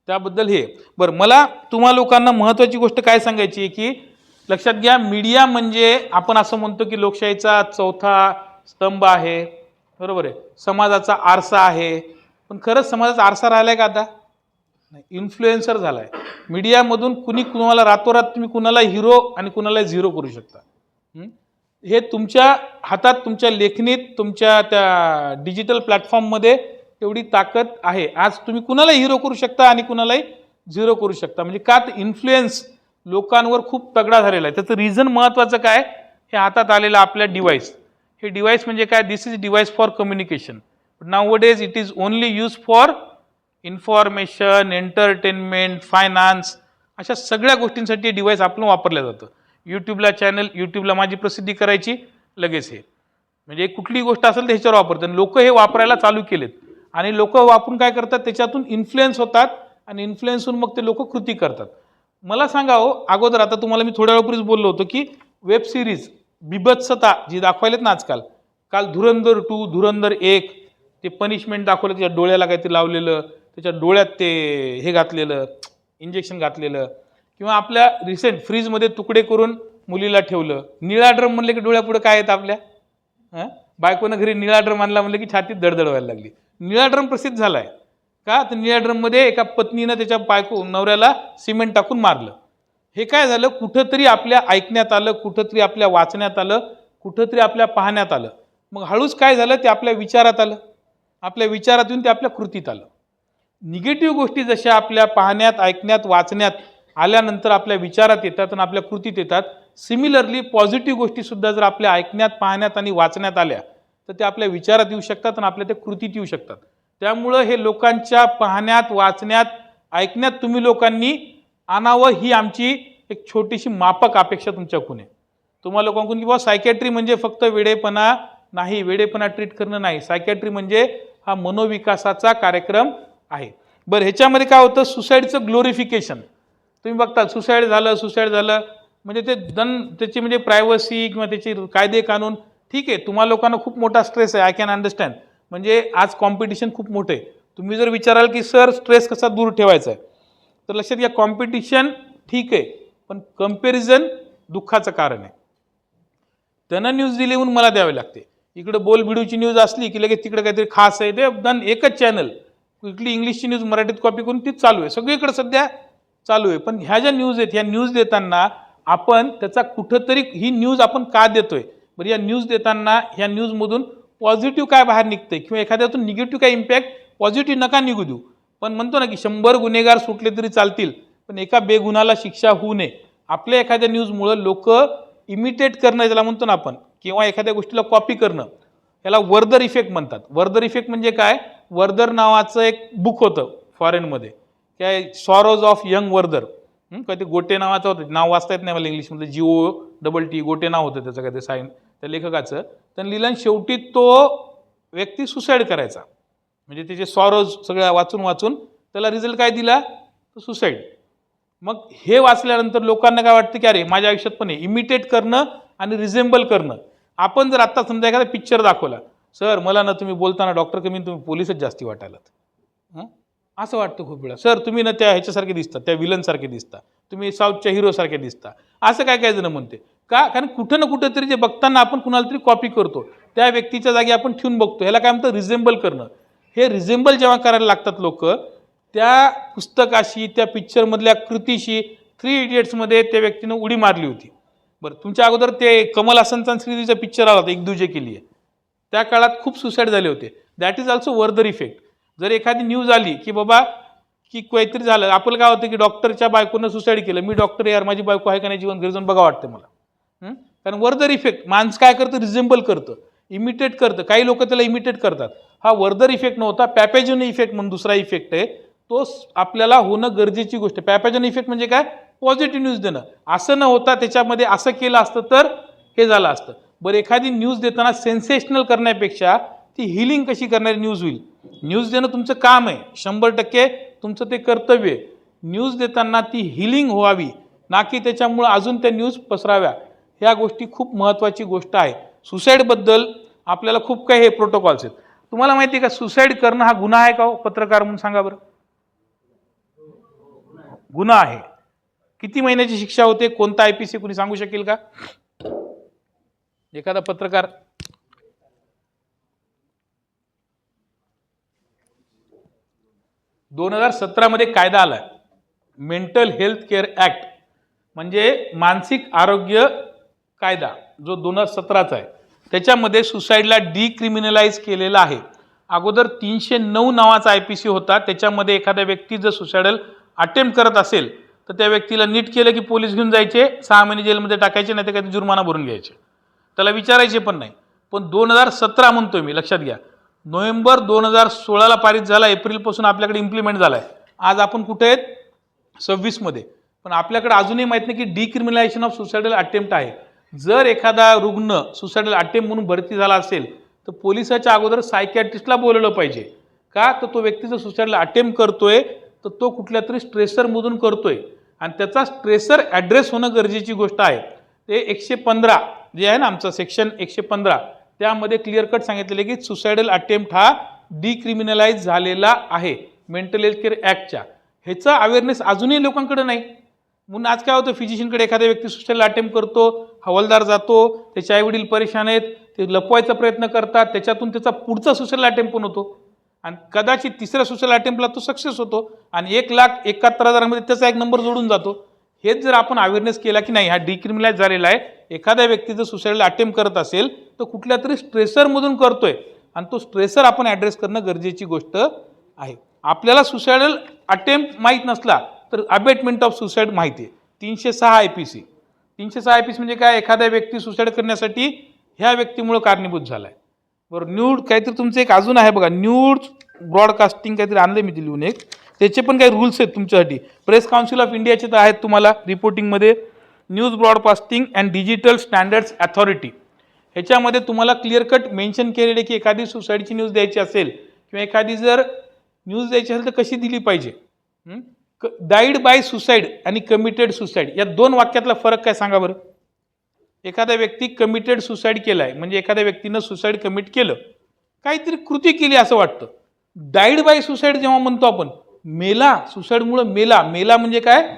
त्याबद्दल हे. बरं, मला तुम्हा लोकांना महत्त्वाची गोष्ट काय सांगायची आहे की लक्षात घ्या, मीडिया म्हणजे आपण असं म्हणतो की लोकशाहीचा 4था स्तंभ आहे, बरोबर आहे, समाजाचा आरसा आहे. पण खरंच समाजाचा आरसा राहिलाय का आता? नाही, इन्फ्लुएन्सर झालाय. मीडियामधून कुणाला रातोरात तुम्ही कुणाला हिरो आणि कुणाला झिरो करू शकता. हे तुमच्या हातात, तुमच्या लेखणीत, तुमच्या त्या डिजिटल प्लॅटफॉर्ममध्ये तेवढी ताकद आहे. आज तुम्ही कुणाला हिरो करू शकता आणि कुणालाही झिरो करू शकता. म्हणजे का? तर इन्फ्लुएन्स लोकांवर खूप तगडा झालेला आहे. त्याचं रिझन महत्त्वाचं काय? हे हातात आलेलं आपल्या डिव्हाइस. हे डिव्हाइस म्हणजे काय? This is device for communication. Nowadays it is only use for information, entertainment, finance, अशा सगळ्या गोष्टींसाठी डिव्हाइस आपण वापरलं जातं. यूट्यूबला चॅनल, यूट्यूबला माझी प्रसिद्धी करायची, लगेच हे म्हणजे कुठली गोष्ट असेल तर ह्याच्यावर वापरतात. लोक हे वापरायला चालू केलेत आणि लोक वापरून काय करतात, त्याच्यातून इन्फ्लुएन्स होतात आणि इन्फ्लुएन्स होऊन मग ते लोक कृती करतात. मला सांगा हो, अगोदर आता तुम्हाला मी थोड्या वेळापूर्वीच बोललो होतो की वेब सिरीज बिभत्सता जी दाखवायलेत ना आजकाल, काल धुरंधर 2, धुरंधर 1, ते पनिशमेंट दाखवलं, त्याच्या डोळ्याला काहीतरी लावलेलं, त्याच्या डोळ्यात ते हे घातलेलं इंजेक्शन घातलेलं, किंवा आपल्या रिसेंट फ्रीजमध्ये तुकडे करून मुलीला ठेवलं. निळा ड्रम म्हणले की डोळ्यापुढे काय येतं आपल्या? बायकोनं घरी निळा ड्रम आणला म्हणलं की छातीत दडदड व्हायला लागली. निळा ड्रम प्रसिद्ध झाला आहे का? तर निळ्या ड्रममध्ये एका पत्नीनं त्याच्या नवऱ्याला सिमेंट टाकून मारलं. हे काय झालं? कुठंतरी आपल्या ऐकण्यात आलं, कुठंतरी आपल्या वाचण्यात आलं, कुठंतरी आपल्या पाहण्यात आलं. मग हळूच काय झालं? ते आपल्या विचारात आलं, आपल्या विचारात येऊन ते आपल्या कृतीत आलं. निगेटिव्ह गोष्टी जशा आपल्या पाहण्यात, ऐकण्यात, वाचण्यात आल्यानंतर आपल्या विचारात येतात आणि आपल्या कृतीत येतात, सिमिलरली पॉझिटिव्ह गोष्टीसुद्धा जर आपल्या ऐकण्यात, पाहण्यात आणि वाचण्यात आल्या तर ते आपल्या विचारात येऊ शकतात आणि आपल्या त्या कृतीत येऊ शकतात. त्यामुळं हे लोकांच्या पाहण्यात, वाचण्यात, ऐकण्यात तुम्ही लोकांनी आणावं, ही आमची एक छोटीशी माफक अपेक्षा तुमच्याकडून आहे. तुम्हाला लोकांकडून की बाबा सायकॅट्री म्हणजे फक्त वेडेपणा नाही, वेडेपणा ट्रीट करणं नाही. सायकॅट्री म्हणजे हा मनोविकासाचा कार्यक्रम आहे. बरं, ह्याच्यामध्ये काय होतं? सुसाईडचं ग्लोरिफिकेशन. तुम्ही बघता सुसाईड झालं म्हणजे ते त्याची म्हणजे प्रायव्हसी किंवा त्याचे कायदे कानून ठीक आहे. तुम्हा लोकांना खूप मोठा स्ट्रेस आहे, आय कॅन अंडरस्टँड. म्हणजे आज कॉम्पिटिशन खूप मोठं आहे. तुम्ही जर विचाराल की सर स्ट्रेस कसा दूर ठेवायचा आहे, तर लक्षात घ्या कॉम्पिटिशन ठीक आहे, पण कंपॅरिझन दुःखाचं कारण आहे. त्यांना न्यूज दिली म्हणून मला द्यावी लागते. इकडे बोलबिडूची न्यूज असली की लगेच तिकडे काहीतरी खास आहे, ते दन एकच चॅनल इथली इंग्लिशची न्यूज मराठीत कॉपी करून तीच चालू आहे, सगळीकडे सध्या चालू आहे. पण ह्या ज्या न्यूज आहेत, ह्या न्यूज देताना आपण त्याचा कुठंतरी ही न्यूज आपण का देतोय? बरं, या न्यूज देताना ह्या न्यूजमधून पॉझिटिव्ह काय बाहेर निघतंय किंवा एखाद्यातून निगेटिव्ह काय इम्पॅक्ट, पॉझिटिव्ह नका निघू देऊ. पण म्हणतो ना की 100 गुन्हेगार सुटले तरी चालतील, पण एका बेगुन्हाला शिक्षा होऊ नये. आपल्या एखाद्या न्यूजमुळं लोक इमिटेट करणं ज्याला म्हणतो ना आपण, किंवा एखाद्या गोष्टीला कॉपी करणं, याला वर्दर इफेक्ट म्हणतात. वर्दर इफेक्ट म्हणजे काय? वर्दर नावाचं एक बुक होतं फॉरेनमध्ये, काय सॉरोज ऑफ यंग वर्दर, काय ते गोटे नावाचं होतं, नाव वाचता येत नाही मला इंग्लिशमध्ये, GOTT गोटे नाव होतं त्याचं, काय ते साइन त्या लेखकाचं. त्यांनी लिहिलं शेवटी तो व्यक्ती सुसाईड करायचा, म्हणजे त्याचे सॉरोज सगळ्या वाचून त्याला रिझल्ट काय दिला? सुसाईड. मग हे वाचल्यानंतर लोकांना काय वाटतं की अरे माझ्या आयुष्यात पण आहे, इमिटेट करणं आणि रिझेंबल करणं. आपण जर आत्ता समजा एखादा पिक्चर दाखवला, सर मला ना तुम्ही बोलताना डॉक्टर कमी तुम्ही पोलिसच जास्ती वाटायलात, असं वाटतं खूप वेळा. सर तुम्ही ना त्या ह्याच्यासारखे दिसता, त्या विलनसारखे दिसता, तुम्ही साऊथच्या हिरोसारखे दिसता, असं काय काय जण म्हणते का? कारण कुठं ना कुठं तरी जे बघताना आपण कुणाला तरी कॉपी करतो, त्या व्यक्तीच्या जागी आपण ठेवून बघतो. ह्याला काय म्हणतं? रिझेंबल करणं. हे रिझेंबल जेव्हा करायला लागतात लोक, त्या पुस्तकाशी, त्या पिक्चरमधल्या कृतीशी 3 इडियट्समध्ये त्या व्यक्तीनं उडी मारली होती. बरं, तुमच्या अगोदर ते कमल हसनचा श्रीदेवीचा पिक्चर आला होता, एक दूजे के लिए, त्या काळात खूप सुसाईड झाले होते. That is also वर्दर effect. जर एखादी न्यूज आली की बाबा की काहीतरी झालं, आपलं काय होतं की डॉक्टरच्या बायकोनं सुसाईड केलं, मी डॉक्टर यार माझी बायको आहे का नाही जीवन, घरी जाऊन बघा वाटतं मला. कारण वर्दर इफेक्ट, माणसं काय करतं? रिझेंबल करतं, इमिटेट करतं. काही लोक त्याला इमिटेट करतात. हा वर्दर इफेक्ट नव्हता, पॅपेजन इफेक्ट म्हणून दुसरा इफेक्ट आहे, तो आपल्याला होणं गरजेची गोष्ट आहे. पॅपेजन इफेक्ट म्हणजे काय? पॉझिटिव्ह न्यूज देणं. असं न होता त्याच्यामध्ये असं केलं असतं तर हे झालं असतं. बरं, एखादी न्यूज देताना सेन्सेशनल करण्यापेक्षा ती हिलिंग कशी करणारी न्यूज होईल. न्यूज देणं तुमचं काम आहे, 100% तुमचं ते कर्तव्य आहे. न्यूज देताना ती हिलिंग व्हावी, ना की त्याच्यामुळं अजून त्या न्यूज पसराव्या. ह्या गोष्टी खूप महत्त्वाची गोष्ट आहे. सुसाईडबद्दल आपल्याला खूप काही हे प्रोटोकॉल्स आहेत. तुम्हाला माहिती आहे का सुसाईड करणं हा गुन्हा आहे का हो? पत्रकार म्हणून सांगा बरं. गुन्हा आहे. किती महिन्याची शिक्षा होते? कोणता IPC कुणी सांगू शकेल का? एखादा पत्रकार. मध्ये कायदा आलाय, मेंटल हेल्थ केअर ऍक्ट, म्हणजे मानसिक आरोग्य कायदा, जो 2017चा आहे. त्याच्यामध्ये सुसाईडला डिक्रिमिनलाइज केलेलं आहे. अगोदर 309 नावाचा IPC होता. त्याच्यामध्ये एखाद्या व्यक्ती जर सुसाईडल अटेम्प्ट करत असेल तर त्या व्यक्तीला नीट केलं की पोलीस घेऊन जायचे, 6 महिने जेलमध्ये टाकायचे, नाही तर काही जुर्माना भरून घ्यायचे, त्याला विचारायचे पण नाही. पण 2017 म्हणतोय मी, लक्षात घ्या. नोव्हेंबर 2016ला पारित झाला, एप्रिलपासून आपल्याकडे इम्प्लिमेंट झालाय. आज आपण कुठे आहेत? 26 मध्ये. पण आपल्याकडे अजूनही माहित नाही की डिक्रिमिनलायझेशन ऑफ सुसाइडल अटेम्प्ट आहे. जर एखादा रुग्ण सुसाइडल अटेम्प्ट म्हणून भरती झाला असेल तर पोलिसाच्या अगोदर सायकॅट्रिस्टला बोलवलं पाहिजे. का? तर तो व्यक्ती जर सुसाइडल अटेम्प्ट करतोय तर तो कुठल्या तरी स्ट्रेसरमधून करतोय आणि त्याचा स्ट्रेसर ॲड्रेस होणं गरजेची गोष्ट आहे. ते 115 जे आहे ना आमचं सेक्शन 115, त्यामध्ये क्लिअर कट सांगितलेलं की सुसाइडल अटेम्प्ट हा डिक्रिमिनलाइज झालेला आहे. मेंटल हेल्थ केअर ॲक्टच्या, ह्याचा अवेअरनेस अजूनही लोकांकडे नाही. म्हणून आज काय होतं, फिजिशियनकडे एखादा व्यक्ती सुसाईड अटेम्प्ट करतो, हवालदार जातो, त्याचे आईवडील परेशान आहेत, ते लपवायचा प्रयत्न करतात, त्याच्यातून त्याचा पुढचा सुसाईड अटेम्प्ट पण होतो आणि कदाचित तिसऱ्या सुसाईड अटेम्प्टला तो सक्सेस होतो आणि 1,71,000 मध्ये त्याचा एक नंबर जोडून जातो. हेच जर आपण अवेअरनेस केला की नाही हा डिक्रिमिनलाइज झालेला आहे, एखाद्या व्यक्ती जर सुसाईड अटेम्प्ट करत असेल तर कुठल्या तरी स्ट्रेसरमधून करतोय आणि तो स्ट्रेसर आपण ॲड्रेस करणं गरजेची गोष्ट आहे. आपल्याला सुसाईडल अटेम्प्ट माहीत नसला तर अबेटमेंट ऑफ सुसाईड माहिती आहे. 306 IPC 306 IPC म्हणजे काय, एखाद्या व्यक्ती सुसाईड करण्यासाठी ह्या व्यक्तीमुळे कारणीभूत झाला आहे. बरं, न्यूड काहीतरी तुमचं एक अजून आहे बघा, न्यूड ब्रॉडकास्टिंग काहीतरी आणलं मी ते लिहून एक, त्याचे पण काही रूल्स आहेत तुमच्यासाठी. प्रेस काउन्सिल ऑफ इंडियाचे तर आहेत तुम्हाला रिपोर्टिंगमध्ये. News broadcasting and digital standards authority, ह्याच्यामध्ये तुम्हाला क्लिअर कट मेन्शन केलेलं आहे की एखादी सुसाईडची न्यूज द्यायची असेल किंवा एखादी जर न्यूज द्यायची असेल तर कशी दिली पाहिजे. डाईड बाय सुसाईड आणि कमिटेड सुसाईड या दोन वाक्यातला फरक काय सांगा बरं. एखादा व्यक्ती कमिटेड सुसाईड केलाय म्हणजे एखाद्या व्यक्तीनं सुसाईड कमिट केलं, काहीतरी कृती केली असं वाटतं. डाईड बाय सुसाईड जेव्हा म्हणतो आपण, मेला, सुसाईडमुळे मेला, मेला म्हणजे काय,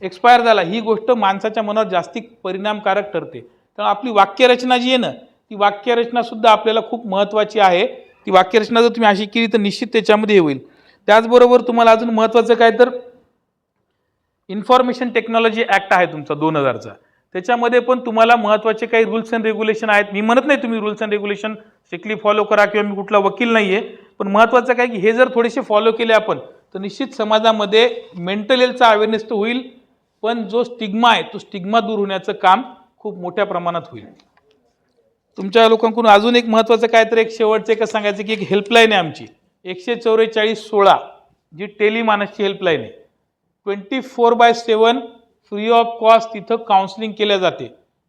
एक्सपायर झाला, ही गोष्ट माणसाच्या मनावर जास्ती परिणामकारक ठरते. तर आपली वाक्यरचना जी आहे ना, ती वाक्यरचना सुद्धा आपल्याला खूप महत्त्वाची आहे. ती वाक्यरचना जर तुम्ही अशी केली तर निश्चित त्याच्यामध्ये होईल. त्याचबरोबर तुम्हाला अजून महत्त्वाचं काय तर इन्फॉर्मेशन टेक्नॉलॉजी ॲक्ट आहे तुमचा 2000चा, त्याच्यामध्ये पण तुम्हाला महत्त्वाचे काही रूल्स अँड रेग्युलेशन आहेत. मी म्हणत नाही तुम्ही rules and regulation strictly follow करा किंवा मी कुठला वकील नाही आहे, पण महत्त्वाचं काय की हे जर थोडेसे फॉलो केले आपण तर निश्चित समाजामध्ये मेंटल हेल्थचा अवेअरनेस तर होईल, पण जो स्टिग्मा आहे तो स्टिग्मा दूर होण्याचं काम खूप मोठ्या प्रमाणात होईल. तुमच्या लोकांकडून अजून एक महत्त्वाचं काय तर एक शेवटचं एकच सांगायचं की एक हेल्पलाईन आहे आमची 14416, जी टेलिमानसची हेल्पलाईन आहे. 24/7 फ्री ऑफ कॉस्ट तिथं काउन्सिलिंग केल्या जाते.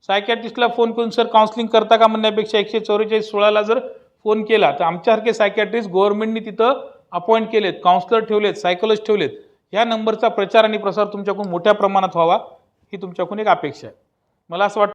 सायकॅट्रिस्टला फोन करून सर काउन्सिलिंग करता का म्हणण्यापेक्षा 14416ला जर फोन केला तर आमच्यासारखे सायकॅट्रिस्ट गव्हर्नमेंटनी तिथं अपॉइंट केलेत, काउन्सिलर ठेवलेत, सायकोलॉजिस्ट ठेवलेत. ह्या नंबरचा प्रचार आणि प्रसार तुमच्याकडून मोठ्या प्रमाणात व्हावा ही तुमच्याकडून एक अपेक्षा आहे. मला असं वाटतं